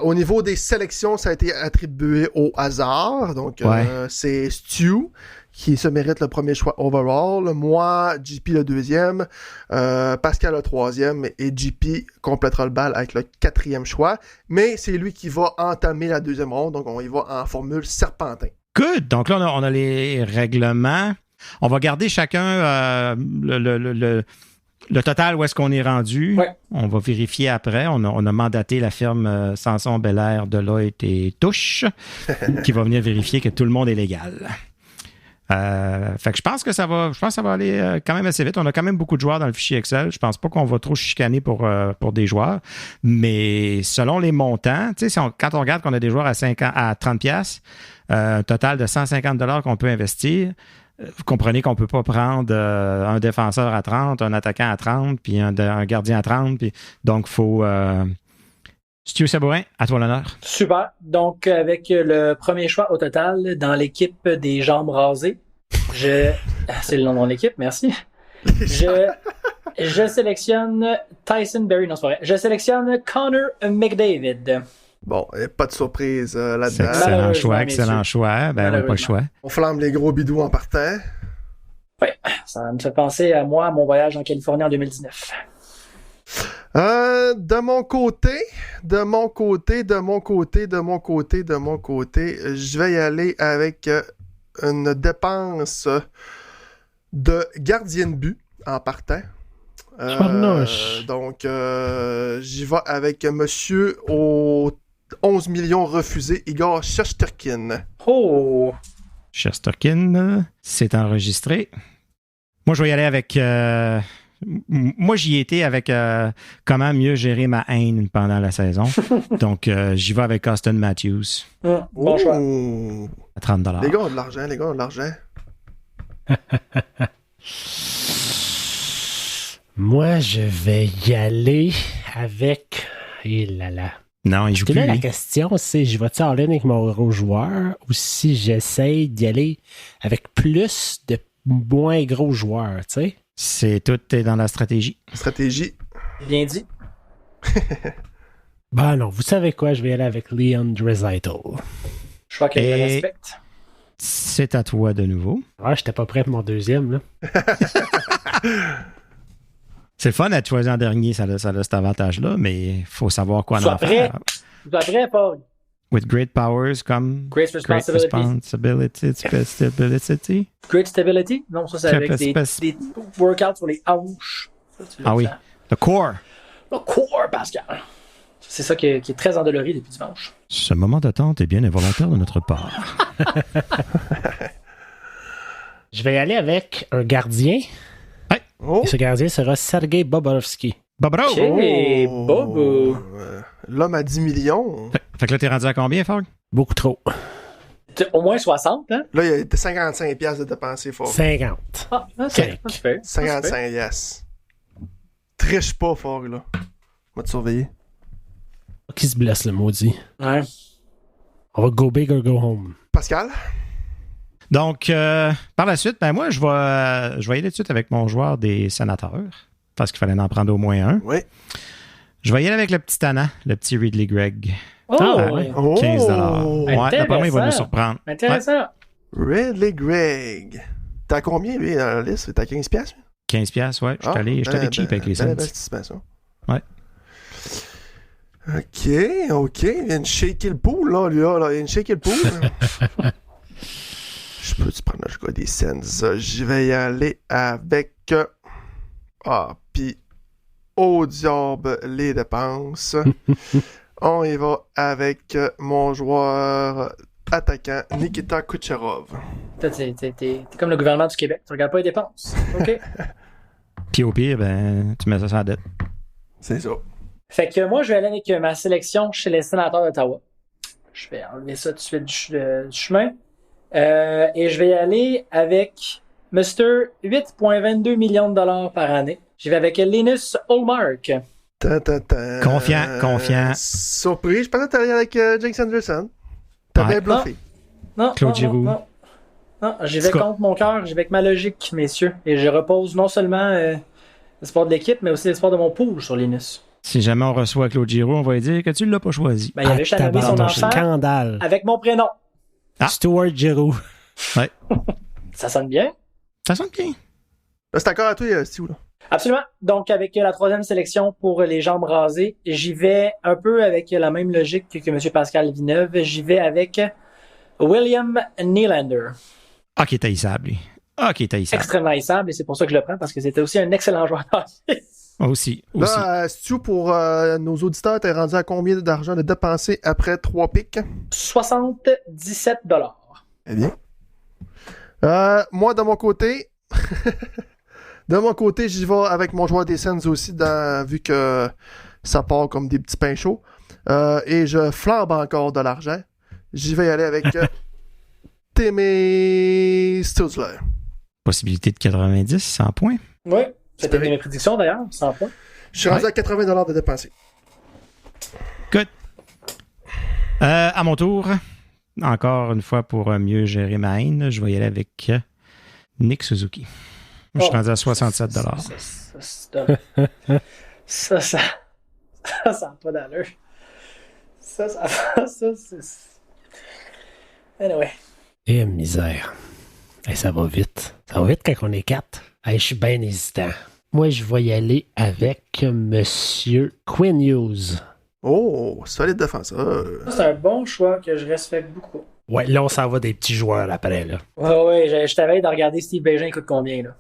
Au niveau des sélections, ça a été attribué au hasard. Donc, c'est Stu qui se mérite le premier choix overall. Moi, JP le deuxième. Pascal le troisième. Et JP complétera le bal avec le 4e choix. Mais c'est lui qui va entamer la 2e ronde. Donc, on y va en formule serpentin. Good! Donc là, on a les règlements. On va garder chacun le total où est-ce qu'on est rendu. Ouais. On va vérifier après. On a mandaté la firme Sanson Belair, Deloitte et Touche qui va venir vérifier que tout le monde est légal. Fait que je pense que ça va aller quand même assez vite. On a quand même beaucoup de joueurs dans le fichier Excel. Je pense pas qu'on va trop chicaner pour des joueurs. Mais selon les montants, tu sais, quand on regarde qu'on a des joueurs à 30$, un total de 150 $ qu'on peut investir, vous comprenez qu'on peut pas prendre un défenseur à 30, un attaquant à 30, puis un gardien à 30. Puis, donc, il faut... Stu Sabourin, à toi l'honneur. Super. Donc, avec le premier choix au total dans l'équipe des jambes rasées, c'est le nom de mon équipe, merci. Je sélectionne Tyson Berry, non c'est pas vrai. Je sélectionne Connor McDavid. Bon, pas de surprise là-dedans. Excellent choix. Ben, on n'a pas le choix. On flambe les gros bidous en partant. Oui, ça me fait penser à moi, à mon voyage en Californie en 2019. De mon côté, je vais y aller avec une dépense de gardien de but en partant. Donc, j'y vais avec monsieur aux 11 millions refusés, Igor Shesterkin. Oh! Shesterkin, c'est enregistré. Moi, je vais y aller avec... moi, j'y étais avec comment mieux gérer ma haine pendant la saison. Donc, j'y vais avec Austin Matthews. Bon choix. À 30 $. Les gars ont de l'argent. Moi, je vais y aller avec... Et là là. Non, il joue plus. Là, la question, c'est, je vais-tu all-in avec mon gros joueur ou si j'essaye d'y aller avec plus de moins gros joueurs, tu sais? Tout est dans la stratégie. Stratégie. Bien dit. Ben non, vous savez quoi? Je vais aller avec Leon Draisaitl. Je crois que je le Et- respecte. C'est à toi de nouveau. Ah, j'étais pas prêt pour mon deuxième, là. C'est le fun d'être choisi en dernier, ça a cet avantage-là, mais il faut savoir quoi Sois en prêt. faire. Vous êtes prêts, Paul? With great powers come Great great responsibility. responsibility. Great stability? Non, ça, c'est avec des workouts sur les hanches. Ça, tu l'as Ah oui. fait. The core. Le core, Pascal. C'est ça qui est très endolori depuis dimanche. Ce moment d'attente est bien involontaire de notre part. Je vais y aller avec un gardien. Oh! Et ce gardien sera Sergei Bobrovski. Bobro! Ok, Bobo. L'homme à 10 millions. Fait que là, t'es rendu à combien, Fogg? Beaucoup trop. Au moins 60, hein? Là, il y a 55$ de dépenser fort. 50. Ah, Correct. ça se fait. 55$, yes. Triche pas fort, là. On va te surveiller. Qui se blesse, le maudit? Ouais. On va go big or go home. Pascal? Donc, par la suite, ben moi, je vais y aller tout de suite avec mon joueur des sénateurs, parce qu'il fallait en prendre au moins un. Oui. Je vais y aller avec le petit Tana, le petit Ridley Gregg. Oh, Ah, ouais. 15 Oh! Ouais, d'après moi, il va nous Intéressant. surprendre. Intéressant. Ridley Gregg. T'as combien, lui, dans la liste? T'as 15$? 15 piastres, ouais. Je suis allé cheap avec les belle Sens. investissement. Ouais. OK. Il vient de shaker le pool, là, lui, là. Il vient de shaker le pool. Je peux-tu prendre le gars des Sens? Je vais y aller avec... puis... Au diable, les dépenses. On y va avec mon joueur attaquant, Nikita Kucherov. Toi, t'es comme le gouvernement du Québec. Tu regardes pas les dépenses. OK? Puis au pire, ben, tu mets ça sur la dette. C'est ça. Fait que moi, je vais aller avec ma sélection chez les sénateurs d'Ottawa. Je vais enlever ça tout de suite du chemin. Et je vais y aller avec Mr. 8,22 millions de dollars par année. J'y vais avec Linus Ullmark. Confiant. Surpris. Je pensais que t'allais avec Jake Sanderson. T'as Ouais. bien bluffé. Non, Claude non, Giroux. non, j'y vais Scott. contre mon cœur, j'y vais avec ma logique, messieurs. Et je repose non seulement l'espoir de l'équipe, mais aussi l'espoir de mon pool sur Linus. Si jamais on reçoit Claude Giroux, on va lui dire que tu l'as pas choisi. Ben, il avait juste à nommer son tabarnouche, enfant scandale. avec mon prénom. Ah. Stuart Giroux. Ça sonne bien? Ça sonne bien. Là, c'est encore à toi, Steve. Là. Absolument. Donc, avec la troisième sélection pour les jambes rasées, j'y vais un peu avec la même logique que M. Pascal Villeneuve. J'y vais avec William Nylander. Ah, qui est haïssable, lui. Ah, qui est haïssable. Extrêmement haïssable, et c'est pour ça que je le prends, parce que c'était aussi un excellent joueur de hockey. Aussi. Là, Stu, pour nos auditeurs, t'es rendu à combien d'argent de dépenser après 3 pics? 77 $. Eh bien. Moi, de mon côté... j'y vais avec mon joueur des Sens aussi, vu que ça part comme des petits pains chauds. Et je flambe encore de l'argent. J'y vais y aller avec Timmy Stutzler. Possibilité de 90, 100 points. Oui, c'était vrai. mes prédictions d'ailleurs, 100 points. Je suis rendu à 80$ de dépenser. Good. À mon tour, encore une fois pour mieux gérer ma haine, je vais y aller avec Nick Suzuki. Je suis rendu à 67 $. Ça n'a pas d'allure. Ça, c'est... Anyway. Eh, misère. Eh, ça va vite. Ça va vite quand on est 4. Eh, je suis bien hésitant. Moi, je vais y aller avec Monsieur Quinn Hughes. Oh, solide défenseur. Ça, c'est un bon choix que je respecte beaucoup. Ouais, là, on s'en va des petits joueurs après, là. Ouais, je t'avais de regarder Steve Bégin, il coûte combien, là?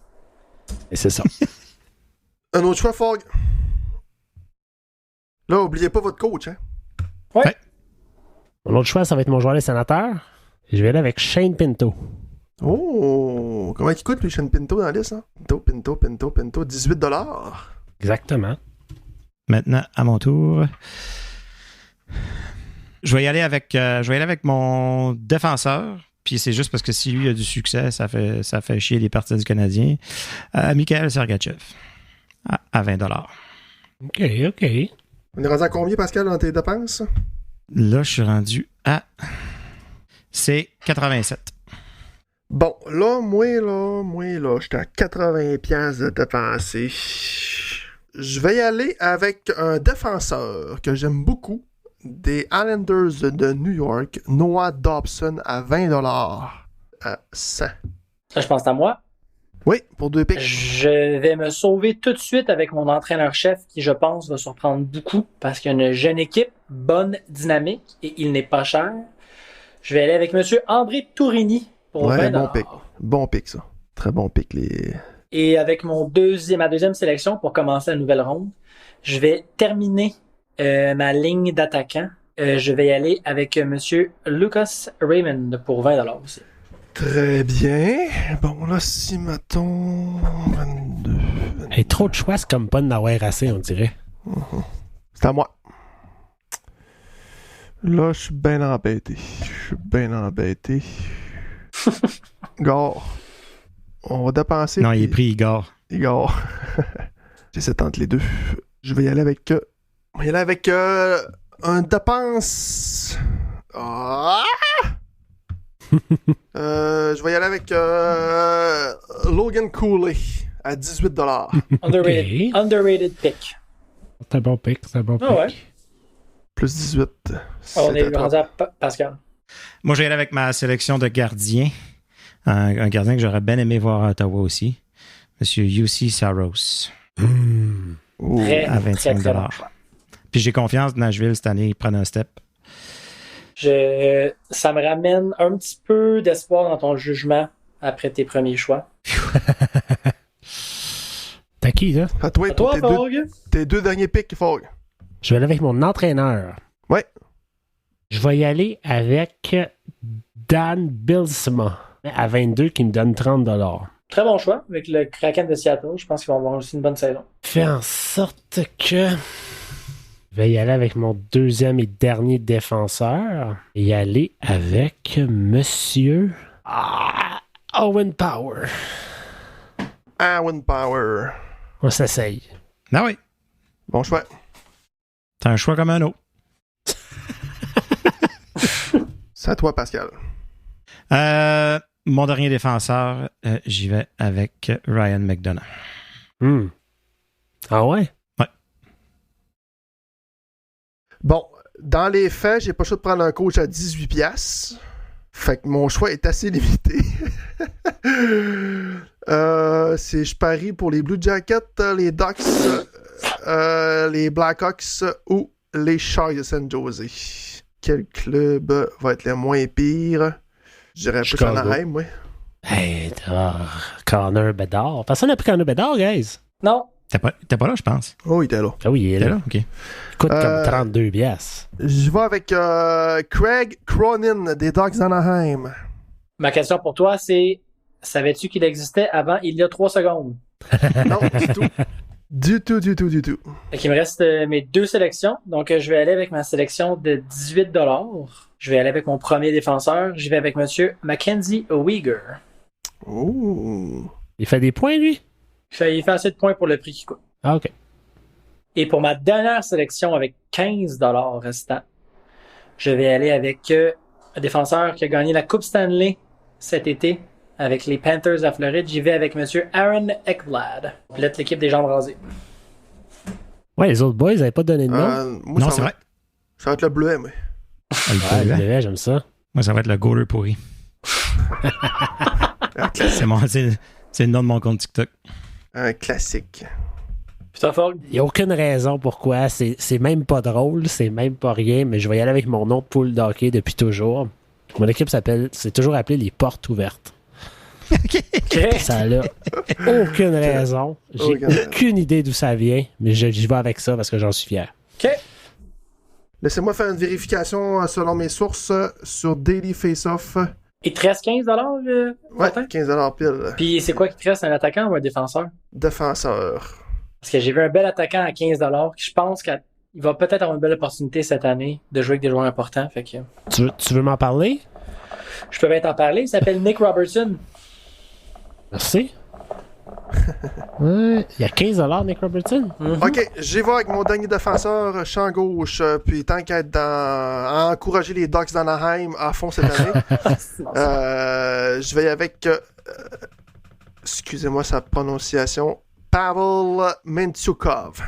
Et c'est ça. Un autre choix, Fogg. Là, oubliez pas votre coach, hein? Ouais. Mon autre choix, ça va être mon joueur des sénateurs. Je vais aller avec Shane Pinto. Oh, comment il coûte, lui, Shane Pinto, dans la liste, hein? Pinto, 18$. Exactement. Maintenant, à mon tour, je vais y aller avec mon défenseur. Puis c'est juste parce que si lui a du succès, ça fait chier les partisans du Canadien. Mikhail Sergachev, à 20$. OK. On est rendu à combien, Pascal, dans tes dépenses? Là, je suis rendu à... C'est 87. Bon, là, moi, j'étais à 80$ de dépenser. je vais y aller avec un défenseur que j'aime beaucoup des Islanders de New York, Noah Dobson à 20$ à 100. Ça, je pense à moi. Oui, pour 2 pics. Je vais me sauver tout de suite avec mon entraîneur-chef qui, je pense, va surprendre beaucoup parce qu'il y a une jeune équipe, bonne dynamique et il n'est pas cher. Je vais aller avec M. André Tourini pour 20$. Bon pic. Bon pic, ça. Très bon pic. Et avec ma deuxième sélection pour commencer la nouvelle ronde, je vais terminer ma ligne d'attaquant. Je vais y aller avec M. Lucas Raymond pour 20$ aussi. Très bien. Bon, là, si mettons 22. Hey, trop de choix, c'est comme pas de n'avoir assez, on dirait. C'est à moi. Là, je suis bien embêté. Igor. On va dépenser. Non, il est pris, Igor. J'essaie entre les deux. Je vais y aller avec... un dépense... je vais y aller avec Logan Cooley à 18$. Underrated pick. C'est un bon pick, Ouais. Plus 18. On est rendu à Pascal. Moi, je vais aller avec ma sélection de gardiens. Un gardien que j'aurais bien aimé voir à Ottawa aussi. Monsieur UC Saros. À 25$. Très bon choix. Puis j'ai confiance que Nashville, cette année, ils prennent un step. Ça me ramène un petit peu d'espoir dans ton jugement après tes premiers choix. T'as qui, là? À toi, Fogg? Tes deux derniers picks, Fogg. Je vais aller avec mon entraîneur. Ouais. Je vais y aller avec Dan Bilsma à 22 qui me donne 30$. Très bon choix avec le Kraken de Seattle. Je pense qu'ils vont avoir aussi une bonne saison. Fait en sorte que je vais y aller avec mon deuxième et dernier défenseur et y aller avec Monsieur Owen Power. Owen Power. On s'essaye. Ah oui, Bon choix. c'est un choix comme un autre. C'est à toi, Pascal. Mon dernier défenseur, j'y vais avec Ryan McDonough. Ah ouais? Ouais. Bon, dans les faits, j'ai pas le choix de prendre un coach à 18$. Fait que mon choix est assez limité. Je parie pour les Blue Jackets, les Ducks, les Blackhawks ou les Sharks de San Jose. Quel club va être le moins pire? Je dirais plus Anaheim, oui. Hey, Connor Bedard. Personne n'a pris Connor Bedard, guys. Non. T'es pas là, je pense. Oh, il était là. Ah oui, il est T'es là. là? OK. Il coûte comme 32 piastres. Je vais avec Craig Cronin des Ducks d'Anaheim. Ma question pour toi, c'est savais-tu qu'il existait avant il y a 3 secondes? Non, du tout. Du tout. Fait qu'il me reste mes 2 sélections. Donc, je vais aller avec ma sélection de 18$. Je vais aller avec mon premier défenseur. J'y vais avec Monsieur Mackenzie Weegar. Oh. Il fait des points, lui? Il fait assez de points pour le prix qu'il coûte. Ah, OK. Et pour ma dernière sélection avec 15$ restant, je vais aller avec un défenseur qui a gagné la Coupe Stanley cet été avec les Panthers à Floride. J'y vais avec Monsieur Aaron Ekblad. Complète l'équipe des jambes rasées. Ouais, les autres boys, ils n'avaient pas donné de nom. Moi, Non, ça c'est va- vrai. Ça va être le bleuet, mais. Ouais, le bleuet, j'aime ça. Moi, ça va être le goaler pourri. C'est le nom de mon compte TikTok. Un classique. Putain, Fogg. Il n'y a aucune raison pourquoi. C'est même pas drôle, c'est même pas rien, mais je vais y aller avec mon autre pool d'hockey depuis toujours. Mon équipe c'est toujours appelé les Portes Ouvertes. Ça n'a aucune raison. J'ai aucune idée d'où ça vient, mais j'y vais avec ça parce que j'en suis fier. OK. Laissez-moi faire une vérification selon mes sources sur Daily Face-Off. Il te reste 15$, Ouais, Martin? 15$ pile. Puis c'est quoi qui te reste, un attaquant ou un défenseur? Défenseur. Parce que j'ai vu un bel attaquant à 15$. Je pense qu'il va peut-être avoir une belle opportunité cette année de jouer avec des joueurs importants. Fait que Tu veux m'en parler? je peux bien t'en parler. Il s'appelle Nick Robertson. Merci. Ouais. Il y a 15$, Nick Robertson. Ok, j'y vais avec mon dernier défenseur, champ gauche. Puis tant qu'à être à encourager les Ducks d'Anaheim à fond cette année, je vais avec. Excusez-moi sa prononciation. Pavel Mintyukov.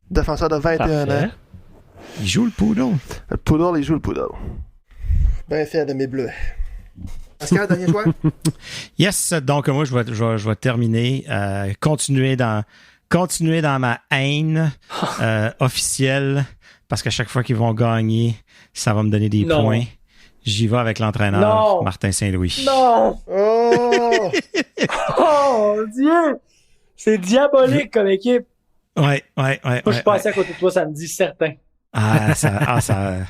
Défenseur de 21 ans. Il joue le Poodle. Le Poodle, il joue le Poodle. Bien fier de mes bleus. Pascal, dernier choix? Yes, donc moi, je vais terminer. Continuer dans ma haine officielle, parce qu'à chaque fois qu'ils vont gagner, ça va me donner des points. J'y vais avec l'entraîneur, Martin Saint-Louis. Non! Oh! Oh, Dieu! C'est diabolique comme équipe. Ouais. Moi, je suis passé à côté de toi samedi, certain. Ça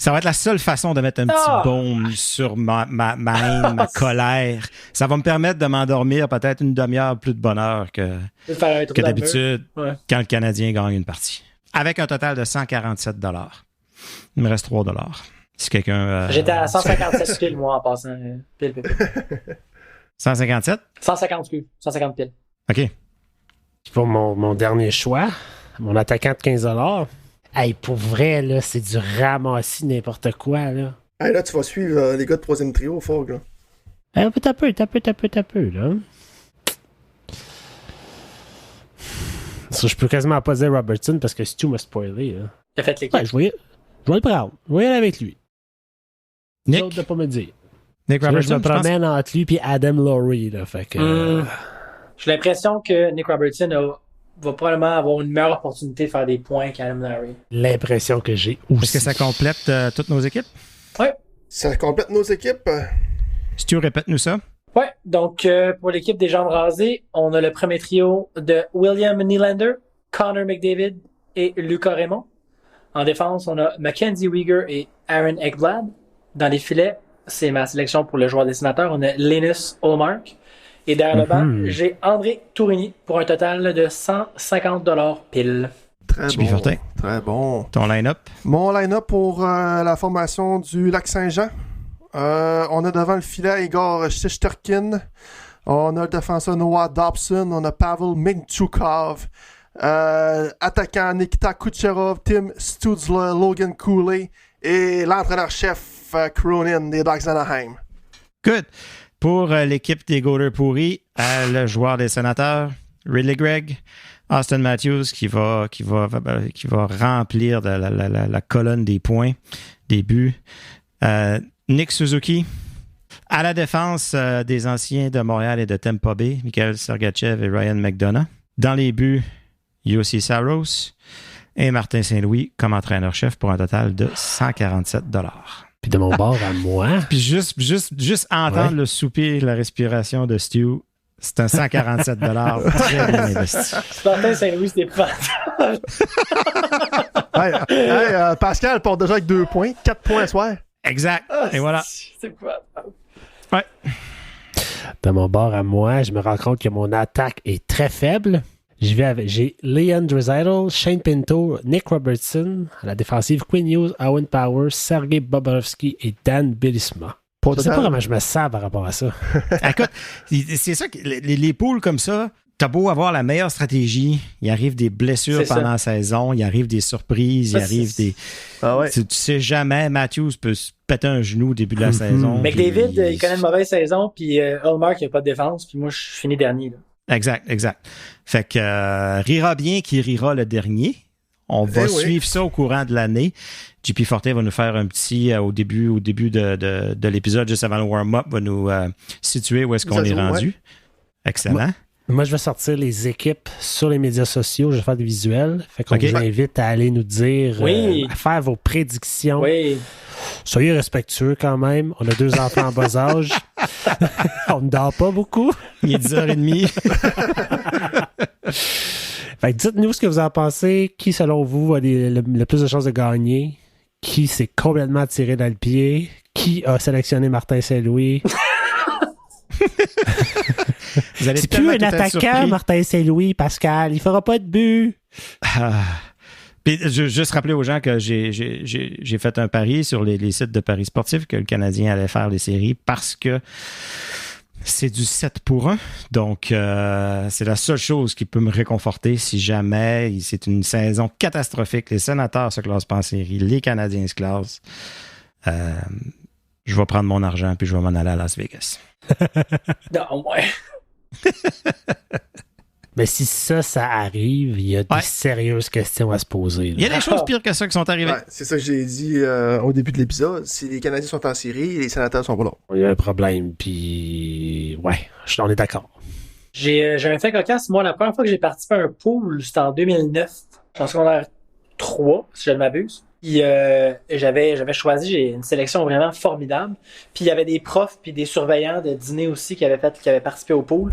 va être la seule façon de mettre un petit baume sur ma haine, ma colère. Ça va me permettre de m'endormir peut-être une demi-heure plus de bonheur que d'habitude quand le Canadien gagne une partie. Avec un total de 147 $. Il me reste 3 $. Si quelqu'un... J'étais à 157 piles, moi, en passant. Pile. 157? 150 piles. OK. Pour mon dernier choix, mon attaquant de 15 $. Hey, pour vrai, là, c'est du ramassis n'importe quoi, là. Hey, là, tu vas suivre les gars de troisième trio, Fogg, là. Hey, t'as peu, là. Ça, je peux quasiment pas dire Robertson parce que Stu m'a spoilé, là. Il a fait l'équipe. Ouais, je vais le prendre. Je vais y aller avec lui. Nick? L'autre de pas me dire. Nick Robertson, je me promène entre lui et Adam Laurie, là. Fait que... J'ai l'impression que Nick Robertson va probablement avoir une meilleure opportunité de faire des points qu'Adam Laurie. L'impression que j'ai aussi. Est-ce que ça complète toutes nos équipes? Oui. Ça complète nos équipes. Stu, répète-nous ça. Oui, donc pour l'équipe des jambes rasées, on a le premier trio de William Nylander, Connor McDavid et Lucas Raymond. En défense, on a Mackenzie Weegar et Aaron Ekblad. Dans les filets, c'est ma sélection pour le joueur dessinateur. On a Linus Ullmark. Et derrière le banc, j'ai André Tourigny pour un total de 150 $ pile. Très bon. Très bon. Ton line-up? Mon line-up pour la formation du Lac-Saint-Jean. On a devant le filet Igor Shesterkin. On a le défenseur Noah Dobson. On a Pavel Mintyukov. Attaquant Nikita Kucherov, Tim Stutzler, Logan Cooley. Et l'entraîneur-chef Cronin des Ducks d'Anaheim. Good. Pour l'équipe des Goalers pourris, le joueur des Sénateurs, Ridley Gregg, Austin Matthews qui va remplir la colonne des points, des buts. Nick Suzuki. À la défense des anciens de Montréal et de Tampa Bay, Mikhail Sergachev et Ryan McDonough. Dans les buts, Yossi Saros et Martin Saint-Louis comme entraîneur-chef pour un total de 147 $. Puis de mon bord à moi. Puis juste entendre le soupir, la respiration de Stu, c'est un 147 $. Très bien investi. Martin Saint-Louis, c'était pas. Pascal part déjà avec 2 points, 4 points à soir. Exact. Et voilà. C'est pas. Ouais. De mon bord à moi, je me rends compte que mon attaque est très faible. J'ai Leon Draisaitl, Shane Pinto, Nick Robertson. À la défensive, Quinn Hughes, Owen Powers, Sergei Bobrovsky et Dan Bylsma. Je sais pas comment je me sens par rapport à ça. Écoute, c'est ça que les poules comme ça, t'as beau avoir la meilleure stratégie, il arrive des blessures pendant la saison, il arrive des surprises, il arrive des... Ah ouais. Tu sais jamais, Matthews peut se péter un genou au début de la saison. McDavid, il connaît une mauvaise saison, puis Ullmark, il n'a pas de défense, puis moi, je finis dernier. Là. Exact. Fait que rira bien qui rira le dernier. On va suivre ça au courant de l'année. JP Fortin va nous faire un petit, au début de l'épisode, juste avant le warm-up, va nous situer où est-ce qu'on est rendu. Excellent. Moi, je vais sortir les équipes sur les médias sociaux. Je vais faire des visuels. Fait qu'on vous invite à aller nous dire, à faire vos prédictions. Oui. Soyez respectueux quand même. On a 2 enfants en bas âge. On ne dort pas beaucoup. Il est 10h30. Fait que dites-nous ce que vous en pensez. Qui, selon vous, a le plus de chances de gagner? Qui s'est complètement tiré dans le pied? Qui a sélectionné Martin Saint-Louis? C'est plus un attaquant, Martin Saint-Louis, Pascal. Il fera pas de but. Puis, je veux juste rappeler aux gens que j'ai fait un pari sur les sites de paris sportifs que le Canadien allait faire les séries parce que c'est du 7 pour 1. Donc, c'est la seule chose qui peut me réconforter si jamais c'est une saison catastrophique. Les Sénateurs se classent pas en série. Les Canadiens se classent. Je vais prendre mon argent puis je vais m'en aller à Las Vegas. Non, ouais. Mais si ça arrive, il y a des sérieuses questions à se poser. Là. Il y a des choses pires que ça qui sont arrivées. Ouais, c'est ça que j'ai dit au début de l'épisode. Si les Canadiens sont en série, les Sénateurs sont pas là. Il y a un problème, puis on est d'accord. J'ai un fait cocasse. Moi, la première fois que j'ai participé à un pool, c'était en 2009. En secondaire 3, si je ne m'abuse. Puis j'avais choisi, j'ai une sélection vraiment formidable. Puis il y avait des profs puis des surveillants de dîner aussi qui avaient participé au pool.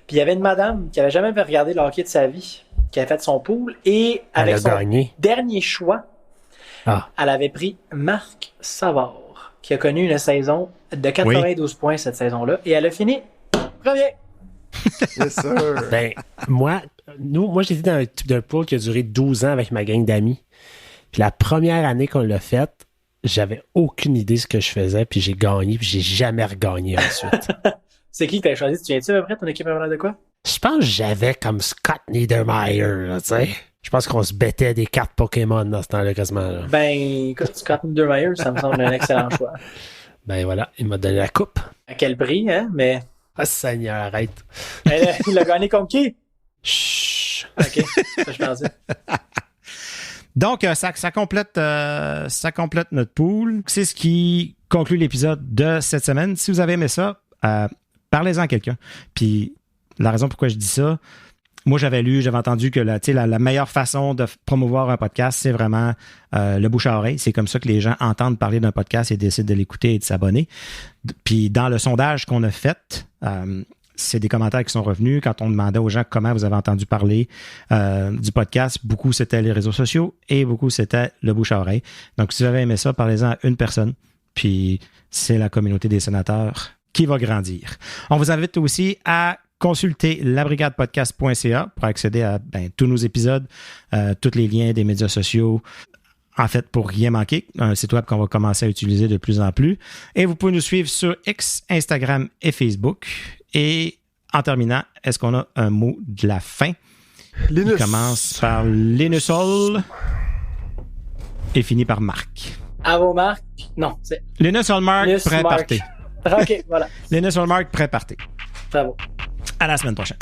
Puis il y avait une madame qui avait jamais regardé le hockey de sa vie, qui avait fait son pool et avec son dernier choix, elle avait pris Marc Savard, qui a connu une saison de 92 points cette saison-là et elle a fini premier. Yes, sir. Ben moi j'étais dans un pool qui a duré 12 ans avec ma gang d'amis. Puis la première année qu'on l'a faite, j'avais aucune idée de ce que je faisais, puis j'ai gagné, puis j'ai jamais regagné ensuite. C'est qui que t'as choisi? Tu viens-tu à peu près ton équipe de quoi? Je pense que j'avais comme Scott Niedermayer, tu sais. Je pense qu'on se bêtait des cartes Pokémon dans ce temps-là, quasiment. Là. Ben, écoute, Scott Niedermayer, ça me semble un excellent choix. Ben voilà, il m'a donné la coupe. À quel prix, hein? Mais... Ah, Seigneur, arrête. Il a gagné contre qui? Chut. OK, ça je pensais. Donc, ça complète notre pool. C'est ce qui conclut l'épisode de cette semaine. Si vous avez aimé ça, parlez-en à quelqu'un. Puis, la raison pourquoi je dis ça, moi, j'avais entendu que la meilleure façon de promouvoir un podcast, c'est vraiment le bouche à oreille. C'est comme ça que les gens entendent parler d'un podcast et décident de l'écouter et de s'abonner. Puis, dans le sondage qu'on a fait, c'est des commentaires qui sont revenus quand on demandait aux gens comment vous avez entendu parler du podcast. Beaucoup, c'était les réseaux sociaux et beaucoup, c'était le bouche à oreille. Donc, si vous avez aimé ça, parlez-en à une personne. Puis, c'est la communauté des sénateurs qui va grandir. On vous invite aussi à consulter labrigadepodcast.ca pour accéder à tous nos épisodes, tous les liens des médias sociaux. En fait, pour rien manquer, un site web qu'on va commencer à utiliser de plus en plus. Et vous pouvez nous suivre sur X, Instagram et Facebook. Et en terminant, est-ce qu'on a un mot de la fin? Linus. Il commence par Linusol et finit par Marc. À vos marques? Non, c'est... Linusol Marc, prêt-parté. OK, voilà. Linusol Marc, prêt-parté. Bravo. À la semaine prochaine.